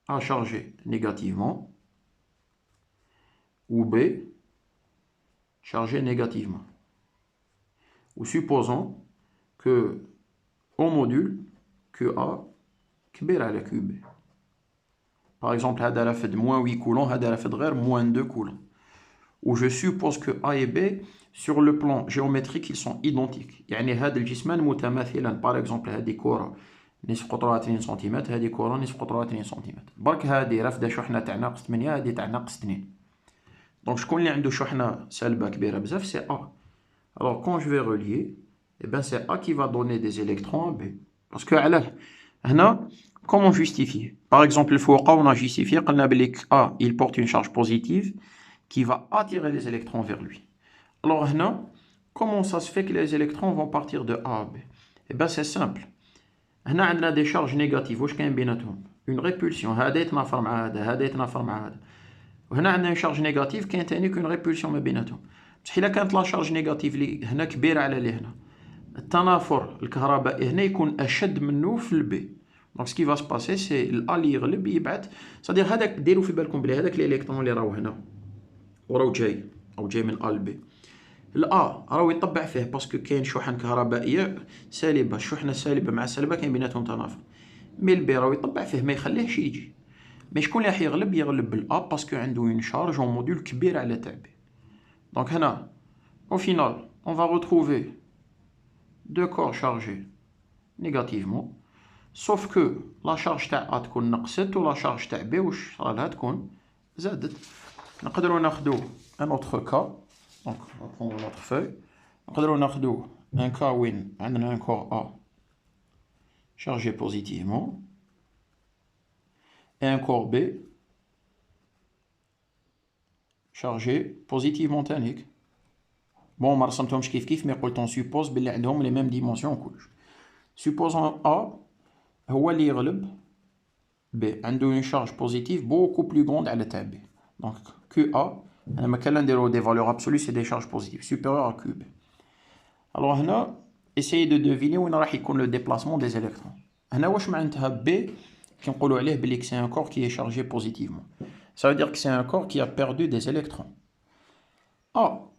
A chargé négativement ou B chargé négativement. Ou supposons que au module QA كبير على QB. Par exemple, هذا رافد moins 8 coulomb, هذا رافد غير moins 2 coulomb. Ou je suppose que A et B, sur le plan géométrique, ils sont identiques. يعني هذا الجسمان متماثلان. Par exemple, هذه كرة نصف قطرها 2 سنتيمتر، هذه كرة نصف قطرها 2 سنتيمتر. برك هذه رافدة شحنة تاع ناقص 8، هذه تاع ناقص 2. Donc شكون اللي عنده شحنة سالبة كبيرة بزاف؟ c'est A. Alors quand je vais relier, eh ben c'est A qui va donner des électrons à B. Parce que علاه هنا comment justifier? Par exemple, الفوقة on a justifié قلنا بلي A il porte une charge positive qui va attirer les électrons vers lui. Alors هنا comment ça se fait que les électrons vont partir de A à B? Eh ben c'est simple. هنا عندنا des charges négatives واش كاين بيناتهم؟ une répulsion. هذا يتنافر مع هذا، هذا يتنافر مع هذا. وهنا عندنا une charge négative كاين تاني qu'une répulsion ما بيناتهم. بصح إلا كانت لا شارج نيجاتيف لي هنا كبيرة على لي هنا، التنافر الكهربائي هنا يكون أشد منه في البي. دونك سكي فا سباسي سي الأ اللي يغلب يبعث، صدير هذاك ديروا في بالكم بلي هذاك الإلكترون اللي راهو هنا وراهو جاي أو جاي من أ لبي، الأ راهو يطبع فيه باسكو كاين شحن كهربائية سالبة، الشحنة السالبة مع السالبة كاين بيناتهم تنافر، مي البي راهو يطبع فيه ما يخليهش يجي. مي شكون اللي راح يغلب؟ يغلب بالأ باسكو عنده اون شارج اون موديول كبير على تاع بي. Donc, au final, on va retrouver deux corps chargés négativement, sauf que la charge تاع A تكون نقصت و la charge تاع B واش صرالها تكون زادت. نقدروا ناخدو un autre cas, donc on va prendre notre feuille. نقدروا ناخدو un cas وين عندنا un corps A chargé positivement et un corps B chargé positivement تانيك. بون ما رسمتهمش كيف كيف مي قلت اون سوبوز بلي عندهم لي ميم ديمونسيون كلش. سوبوزون ا هو اللي يغلب بي، عنده اون شارج بوزيتيف بوكو بلو غروند على تاع بي. دونك كيو ا انا ما كان نديرو دي فالور ابسولو سي دي شارج بوزيتيف سوبيريور ا كيو بي. الوغ هنا اسيي دو دوفيني وين راح يكون لو ديبلاسمون دي زيليكترون. هنا واش معناتها بي كي نقولوا عليه بلي سي ان كور كي شارجي بوزيتيفمون، ça veut dire que c'est un corps qui a perdu des électrons.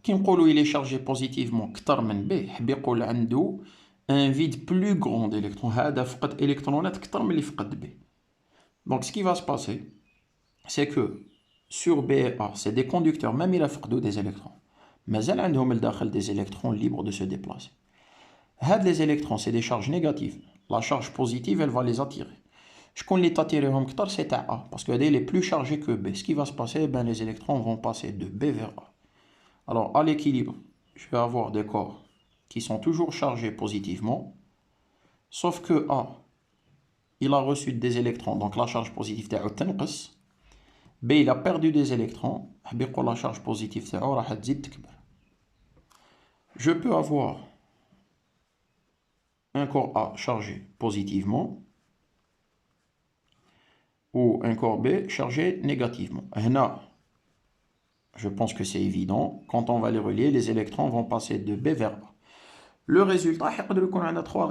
كي نقولوا il est chargé positivement كتر من B حب يقول عنده un vide plus grand d'électrons، هذا فقد إلكترونات كتر من اللي فقد B. Donc ce qui va se passer c'est que sur B et A c'est des conducteurs même إلا فقدوا des électrons مازال عندهم لداخل des électrons libres de se déplacer. هاد les électrons c'est des charges négatives، la charge positive elle va les attirer. شكون اللي تاتيريهم كتر؟ c'est تاع A parce que هذا il est plus chargé que B. Ce qui va se passer, ben les électrons vont passer de B vers A. Alors, à l'équilibre, je vais avoir des corps qui sont toujours chargés positivement, sauf que A, il a reçu des électrons, donc la charge positive تاعو تنقص. B, il a perdu des électrons, la charge positive تاعو راح تزيد تكبر. Je peux avoir un corps A chargé positivement ou un corps B chargé négativement. هنا, je pense que c'est évident. Quand on va les relier, les électrons vont passer de B vers A. Le résultat, on a trois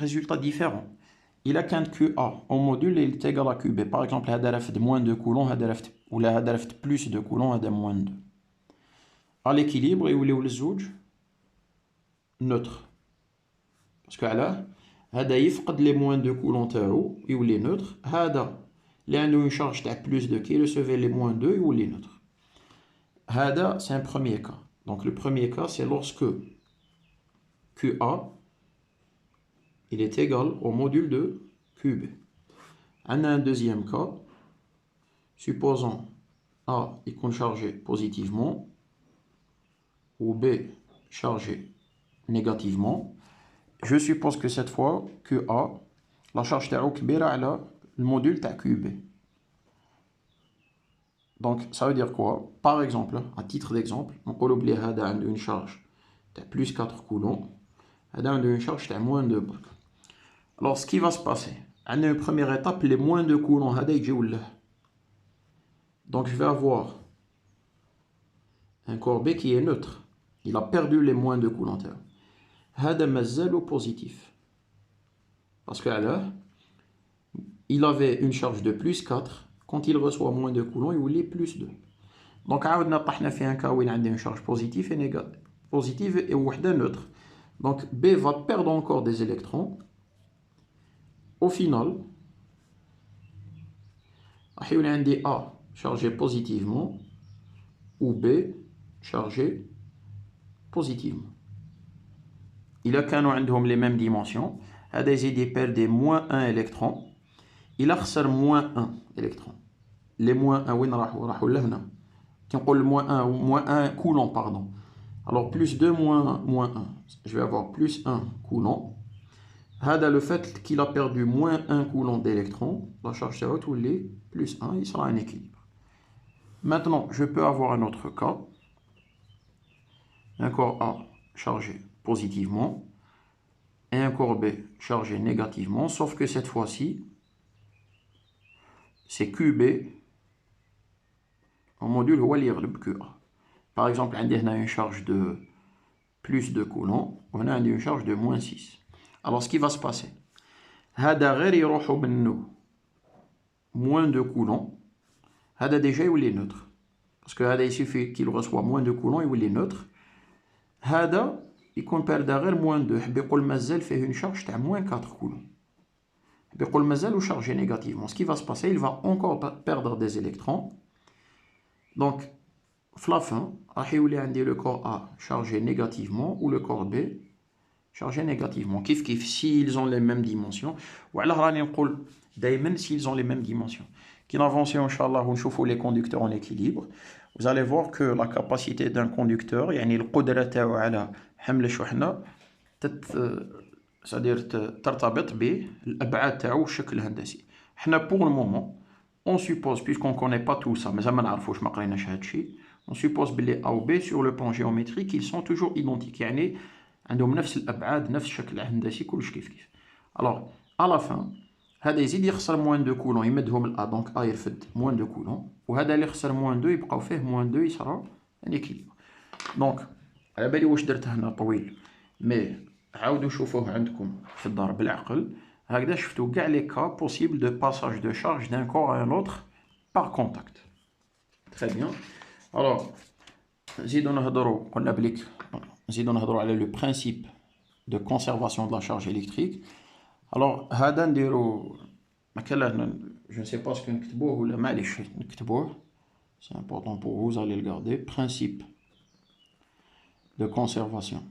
résultats différents. Il a qu'un QA au module il est égal à QB. Par exemple, il a fait moins de coulomb, ou il a fait plus de coulomb, il a moins de. À l'équilibre, il est le neutre. Parce que là, il a يفقد les moins de coulomb تاعو, il est neutre. هذا اللي عنده une charge تاع plus 2 qui recevait les moins 2 يولي neutre. هذا c'est un premier cas. Donc le premier cas c'est lorsque QA il est égal au module de QB. On a un deuxième cas. Supposons A est chargé positivement ou B chargé négativement. Je suppose que cette fois QA la charge تاعو كبيرة على le module تاع QB. Donc ça veut dire quoi? Par exemple, à titre d'exemple, on peut oublier هذا عنده une charge de plus 4 coulombs, هذا عنده une charge de moins 2 برك. Alors ce qui va se passer, عندنا une première étape, les moins 2 coulombs هذا يجيو له. Donc je vais avoir un corps B qui est neutre. Il a perdu les moins 2 coulombs. هذا مازالو positif. Parce que alors, il avait une charge de plus 4. Quand il reçoit moins de coulombs, il est plus 2. Donc, عاودنا طحنا في un cas où il a une charge positive et négative. Positive et وحدة neutre. Donc, B va perdre encore des électrons. Au final, il y a A chargé positivement ou B chargé positivement. Il a كانوا عندهم les mêmes dimensions. هذا يزيد perd moins 1 électron. Il a خسر moins 1 électron. Les moins 1 وين راحوا لهنا. Quand on le moins 1 coulomb, pardon. Alors plus 2 moins 1. Je vais avoir plus 1 coulomb. هذا le fait qu'il a perdu moins 1 coulomb d'électrons, la charge تاعو تولي plus 1, il sera un équilibre. Maintenant, je peux avoir un autre cas. Un corps A chargé positivement et un corps B chargé négativement, sauf que cette fois-ci, c'est QB au module هو اللي يغلب QA. Par exemple, عندي هنا une charge de plus 2 coulombs, on a une charge de moins 6. Alors, ce qui va se passer, هذا غير يروحوا منه moins 2 coulombs, هذا déjà يولي neutre. Parce que هذا il suffit qu'il reçoit moins 2 coulombs, يولي neutre. هذا يكون باردا غير moins 2, حب يقول مازال فيه une charge تاع moins 4 coulombs. حب يقول مازالو chargé négativement. Ce qui va se passer, il va encore perdre des électrons. Donc, à la fin, il y a le corps A chargé négativement ou le corps B chargé négativement. Kif kif, s'ils ont les mêmes dimensions. Ou alors, s'ils ont les mêmes dimensions. Qui n'avance, Inch'Allah, on chauffe les conducteurs en équilibre. Vous allez voir que la capacité d'un conducteur, يعني القدرة تاعو على حمل الشحنة c'est-à-dire ترتبط بالأبعاد تاعو والشكل الهندسي. احنا pour le moment, on suppose, puisqu'on ne connaît pas tout ça, mais ما نعرفوش ما قريناش هاد الشيء, on suppose باللي A ou B sur le plan géométrique ils sont toujours identiques. يعني عندهم نفس الأبعاد نفس الشكل الهندسي كلش كيف كيف. Alors à la fin هذا يزيد يخسر moins 2 coulombs يمدهم ل A, donc A يرفد moins 2 coulombs, وهذا اللي خسر moins 2 يبقاو فيه moins 2 يصرى un équilibre. Donc على بالي واش درت هنا طويل, مي عاودوا شوفوه عندكم في الدار بالعقل. هكذا شفتوا كاع لي كا بوسيبل دو باساج دو شارج دان كور ا ان اوتر بار كونتاكت. تري بيان. الوغ نزيدو نهضروا, قلنا بليك نزيدو نهضروا على لو برينسيپ دو كونسيرفاسيون دو لا شارج الكتريك. الوغ هذا نديرو مكان جو نسي با اسكو نكتبوه ولا معليش نكتبوه, سي امبورطون بور فوز allez le garder. Principe de conservation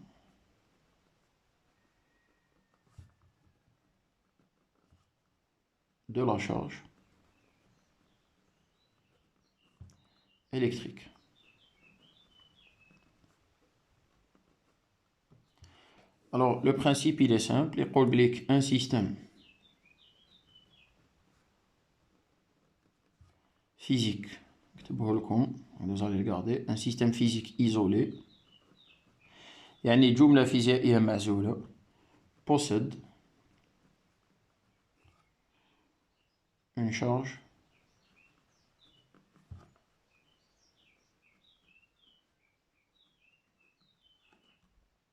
de la charge électrique. Alors, le principe, il est simple. Il explique un système physique. Vous allez regarder. Un système physique isolé. يعني جملة فيزيائية معزولة possède une charge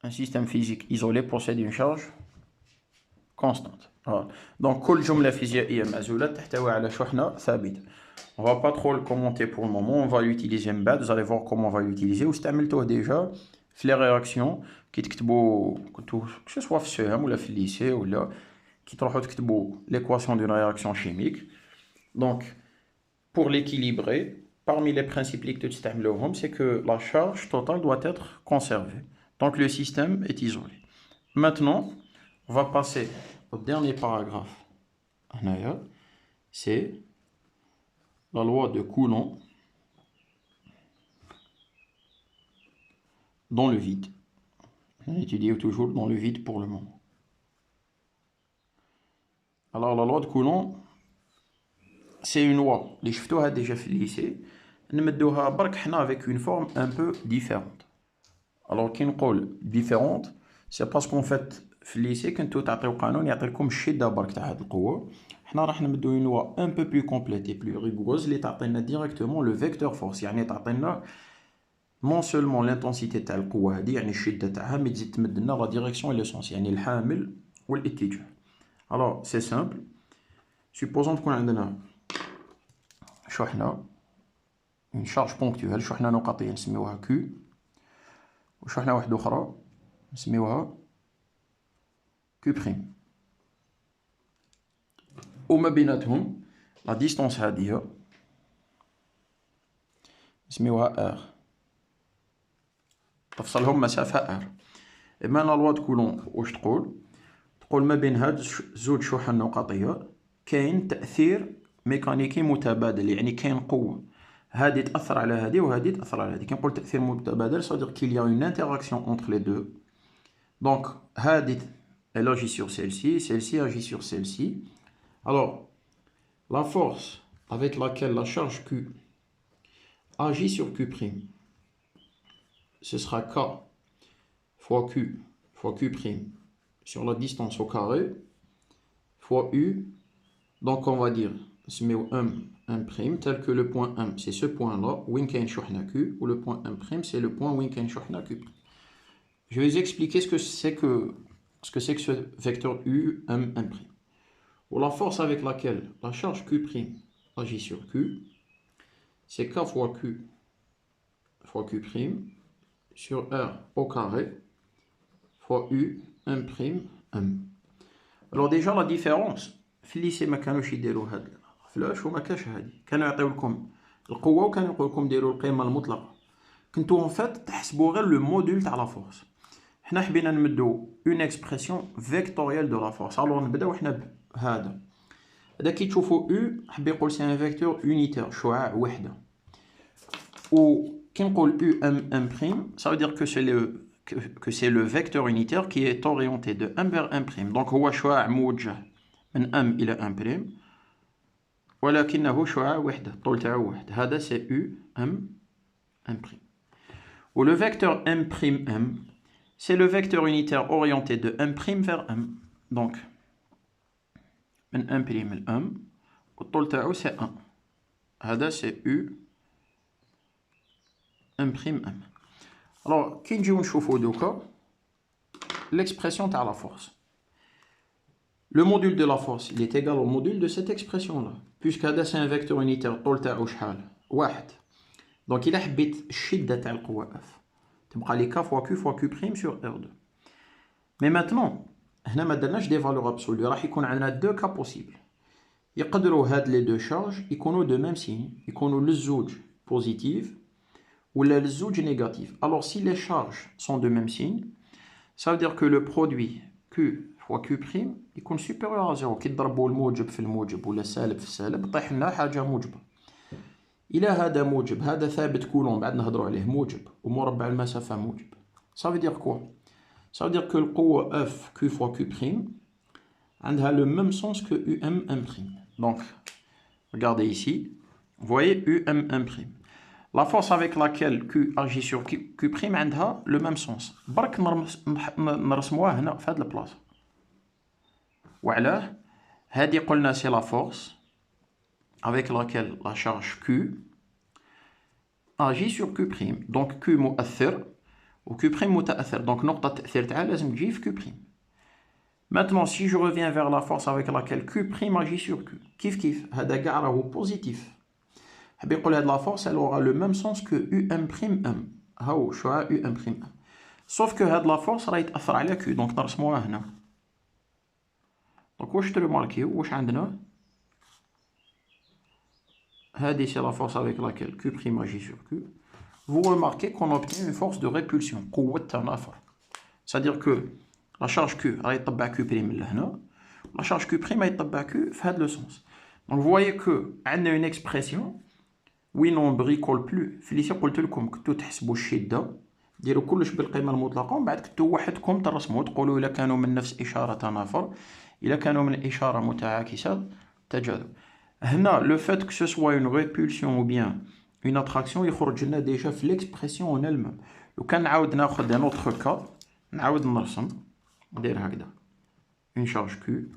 un système physique isolé possède une charge constante. Voilà. Donc كل جملة فيزيائية معزولة تحتوي على شحنة ثابتة. On va pas trop le commenter pour le moment, on va l'utiliser من بعد, vous allez voir comment on va l'utiliser. واستعملتوه déjà في les réactions كي تكتبوا كنتو que ce soit في السهم ولا في الليسي ولا كي تروحوا تكتبوا l'équation d'une réaction chimique. Donc, pour l'équilibrer, parmi les principes اللي تستعملوهم, c'est que la charge totale doit être conservée. Donc, le système est isolé. Maintenant, on va passer au dernier paragraphe. C'est la loi de Coulomb dans le vide. On étudie toujours dans le vide pour le moment. Alors, la loi de Coulomb, c'est une loi. Les شفتوها déjà في lycée. نمدوها برك حنا avec une forme un peu différente. Alors, كي نقول différente, c'est parce qu'en fait, في الليسي كنتو تعطيو قانون يعطي لكم الشدة برك تاع هاد القوة. حنا راح نمدو une loi un peu plus complète et plus rigoureuse اللي تعطينا directement le vecteur force. يعني تعطينا non seulement l'intensité تاع القوة هادي يعني الشدة تاعها مي تزيد تمد لنا la direction et le sens يعني الحامل والاتجاه. Alors, c'est simple. Supposons تكون عندنا شحنة une charge ponctuelle شحنة نقطية نسميوها Q وشحنة واحدة أخرى نسميوها Q'. وما بيناتهم لا ديستونس هادية نسميوها R. تفصلهم مسافة R. إما لا لوا دو كولون واش تقول؟ تقول ما بين هاد زوج شحن نقطية كاين تأثير ميكانيكي متبادل يعني كاين قوة هادي تأثر على هادي وهادي تأثر على هادي. كي نقول تأثير متبادل ça veut dire qu'il y a une interaction entre les deux. Donc هادي elle agit sur celle-ci, celle-ci agit sur celle-ci. Alors la force avec laquelle la charge Q agit sur Q', ce sera K fois Q fois Q' sur la distance au carré fois U. Donc on va dire M1' tel que le point M c'est ce point là وين كاين شحنة Q ou le point M' c'est le point وين كاين شحنة Q'. Je vais expliquer ce que c'est que ce vecteur U M'. Ou la force avec laquelle la charge Q' agit sur Q, c'est K fois Q sur R au carré fois U M'. Alors déjà la différence في الليسي ما كانوش يديروا هاد فلاش وما كاش هادي كانوا يعطيو لكم القوة وكانوا يقول لكم ديروا القيمة المطلقة كنتو اون فات تحسبوا غير لو موديل تاع لا فورس. حنا حبينا نمدو اون اكسبرسيون فيكتوريال دو لا فورس. الوغ نبداو حنا بهذا. هذا كي تشوفوا او حب يقول سي ان فيكتور يونيتير شعاع وحده. و كي نقول او ام بريم ça veut dire que c'est le vecteur unitaire qui est orienté de m vers m prime. Donc هو شعاع موجه من m الى m prime ولكنه شعاع وحده الطول تاعو واحد. هذا سي او m prime. Ou le vecteur m', c'est le vecteur unitaire orienté de m' vers m. Donc, من m' ل m, والطول تاعو c'est 1. هذا c'est u m'. Alors, كي نجيو نشوفو دوكا l'expression تاع la force. Le module de la force, il est égal au module de cette expression-là. Puisque هذا c'est un vecteur unitaire, الطول تاعو شحال؟ واحد. Donc, إلا حبيت الشدة تاع القوة F. تبقى لي K fois Q fois Q' sur R2. Mais maintenant, هنا ما درناش دي فالور ابسولو راح يكون عندنا دو كا بوسيبل. يقدروا هاد لي دو شارج يكونوا دو ميم سين يكونوا للزوج بوزيتيف ولا للزوج نيجاتيف. Alors si les charges sont de même signe, ça veut dire que le produit Q fois Q' يكون supérieur à 0. كي تضربوا الموجب في الموجب ولا السالب في السالب طيح لنا حاجة موجبة. إلى هذا موجب هذا ثابت كولوم بعد نهضروا عليه موجب ومربع المسافة موجب. Ça veut dire quoi? Ça veut dire que القوة F Q fois Q' عندها le même sens que UM'. Donc, regardez ici, vous voyez UM'. La force avec laquelle Q agit sur Q' عندها le même sens. برك نرسموها هنا في هذه البلاصة. وعلاه هذه قلنا c'est la force avec laquelle la charge Q agit sur Q'. Donc Q مؤثر و Q' متأثر. Donc نقطة التأثير تاعها لازم تجي في Q'. Maintenant, si je reviens vers la force avec laquelle Q' agit sur Q, كيف هذا كاع راهو بوزيتيف. حاب يقول هاد la force elle aura le même sens que UM'. هاو شعاع UM'. Sauf que هاد la force راهي تأثر على Q. Donc نرسموها هنا. Donc واش ترماركيو واش عندنا؟ c'est la force avec laquelle Q' agit sur Q. Vous remarquez qu'on obtient une force de répulsion. C'est-à-dire que la charge Q va Q', la charge Q' va Q fait le sens. Donc vous voyez que on a une expression où on ne bricole plus. Félicien قلت لكم كنتو تحسبوا الشدة ديروا كلش بالقيمة المطلقة ومن بعد كنتو وحدكم ترسموا تقولوا إلا كانوا من نفس إشارة تنافر إلا كانوا من إشارة متعاكسة تجاذب. هنا le fait que ce soit une répulsion ou bien une attraction يخرج لنا déjà في l'expression en elle-même. لو كان نعاود ناخذ un autre cas نعاود نرسم ندير هكذا une charge Q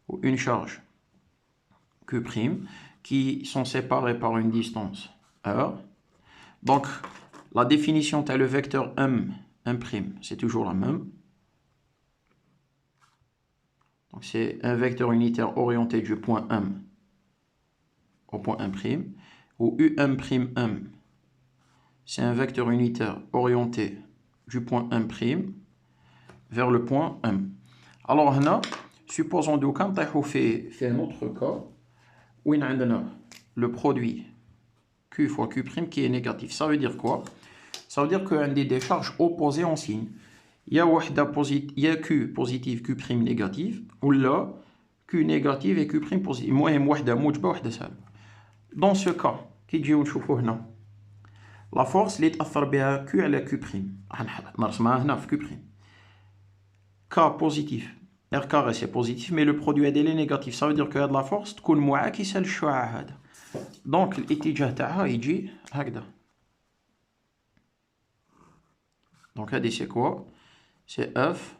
ou une charge Q' qui sont séparés par une distance R. Donc, la définition de le vecteur M', c'est toujours la même. Donc, c'est un vecteur unitaire orienté du point M au point M', ou UM', c'est un vecteur unitaire orienté du point M' vers le point M. Alors, là, supposons qu'on fait un autre cas. où on a le produit Q fois Q' qui est négatif. Ça veut dire quoi? Ça veut dire qu'on a des charges opposées en signe. Il y a Q positif, Q' négatif, ou là, Q négatif et Q' positif. Dans ce cas, la force est à Q à la Q'. K positif. R carré c'est positif, mais le produit est négatif. Ça veut dire que la force تكون معاكسة للشعاع هذا. Donc الاتجاه تاعها يجي هكذا. Donc هذه c'est quoi? C'est F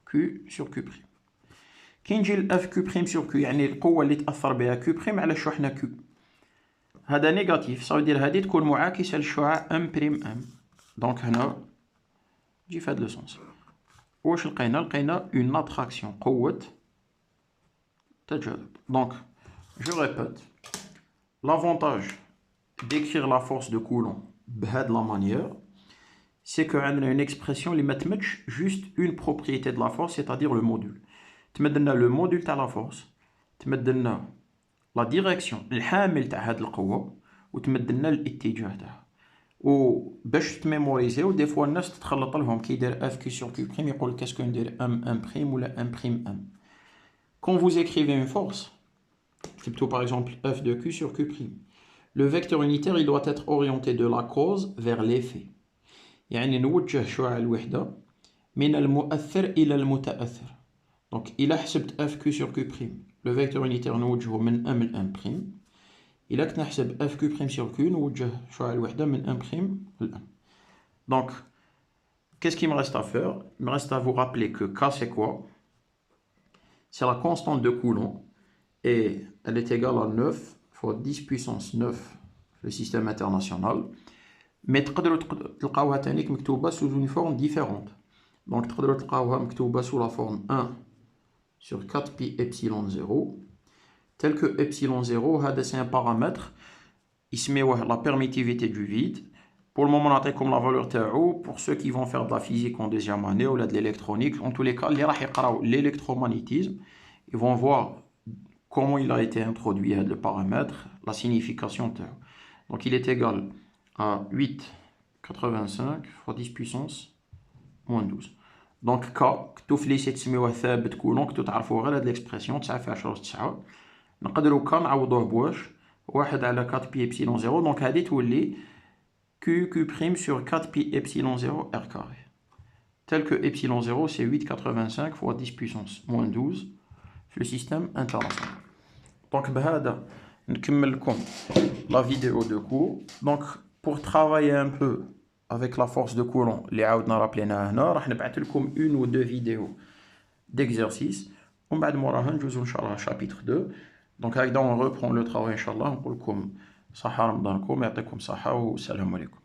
Q sur Q'. كي نجي ل F Q' sur Q يعني القوة اللي تأثر بها Q' على الشحنة Q. هذا نيجاتيف. Ça veut dire هذه تكون معاكسة للشعاع M'. Donc هنا تجي في هذا السونس. واش لقينا une attraction قوة تجاذب. Donc je répète, l'avantage d'écrire la force de Coulomb de la manière, c'est qu'on a une expression qui met juste une propriété de la force, c'est-à-dire le module. تمدلنا le module تاع la force, تمدلنا la direction الحامل تاع هاد القوة وتمدلنا الاتجاه تاعها. وباش تميموريزيو دي فوا الناس تتخلط لهم كي يدير اف كي سور كي بريم يقول كاسكو ندير ام بريم ولا ام بريم ام. Quand vous écrivez une force, plutôt par exemple f de q sur q prime, le vecteur unitaire il doit être orienté de la cause vers l'effet. يعني نوجه شعاع الوحدة من المؤثر إلى المتأثر. Donc إلا حسبت f q sur q prime, le vecteur unitaire نوجهه من m ل m prime. إلا كنت نحسب f q' sur q نوجه شعاع الوحدة من m' ل m. Donc, qu'est-ce qu'il me reste à faire? Il me reste à vous rappeler que K c'est quoi? C'est la constante de Coulomb et elle est égale à 9 fois 10 puissance 9 le système international. Mais تقدروا تلقاوها تانيك مكتوبة sous une forme différente. Donc تقدروا تلقاوها مكتوبة sous la forme 1 sur 4 pi epsilon 0. Tel que epsilon 0, c'est un paramètre, il se met la permittivité du vide. Pour le moment, on a comme la valeur TAO. Pour ceux qui vont faire de la physique en deuxième année ou de l'électronique, en tous les cas, l'électromagnétisme, ils vont voir comment il a été introduit le paramètre, la signification TAO. Donc il est égal à 8,85 fois 10 puissance moins 12. Donc K, كتو في ليسيت تسميوه ثابت كولون كتو تعرفوا غير هاد ليكسبرسيون 9 في 10 9. نقدروا كا نعوضوه بواش 1 على 4 بي epsilon 0. دونك هادي تولي Q' sur 4 pi epsilon 0 r carré. Tel que epsilon 0 c'est 8,85 fois 10 puissance moins 12 في le système international. Donc بهذا نكمل لكم la vidéo de cours. Donc pour travailler un peu avec la force de Coulomb اللي عاودنا رابليناها هنا راح نبعث لكم une ou deux vidéos d'exercice ومن بعد موراها نجوزو ان شاء الله chapitre 2. Donc هكذا on reprend le travail ان شاء الله. نقول لكم صحة رمضانكم يعطيكم صحة والسلام عليكم.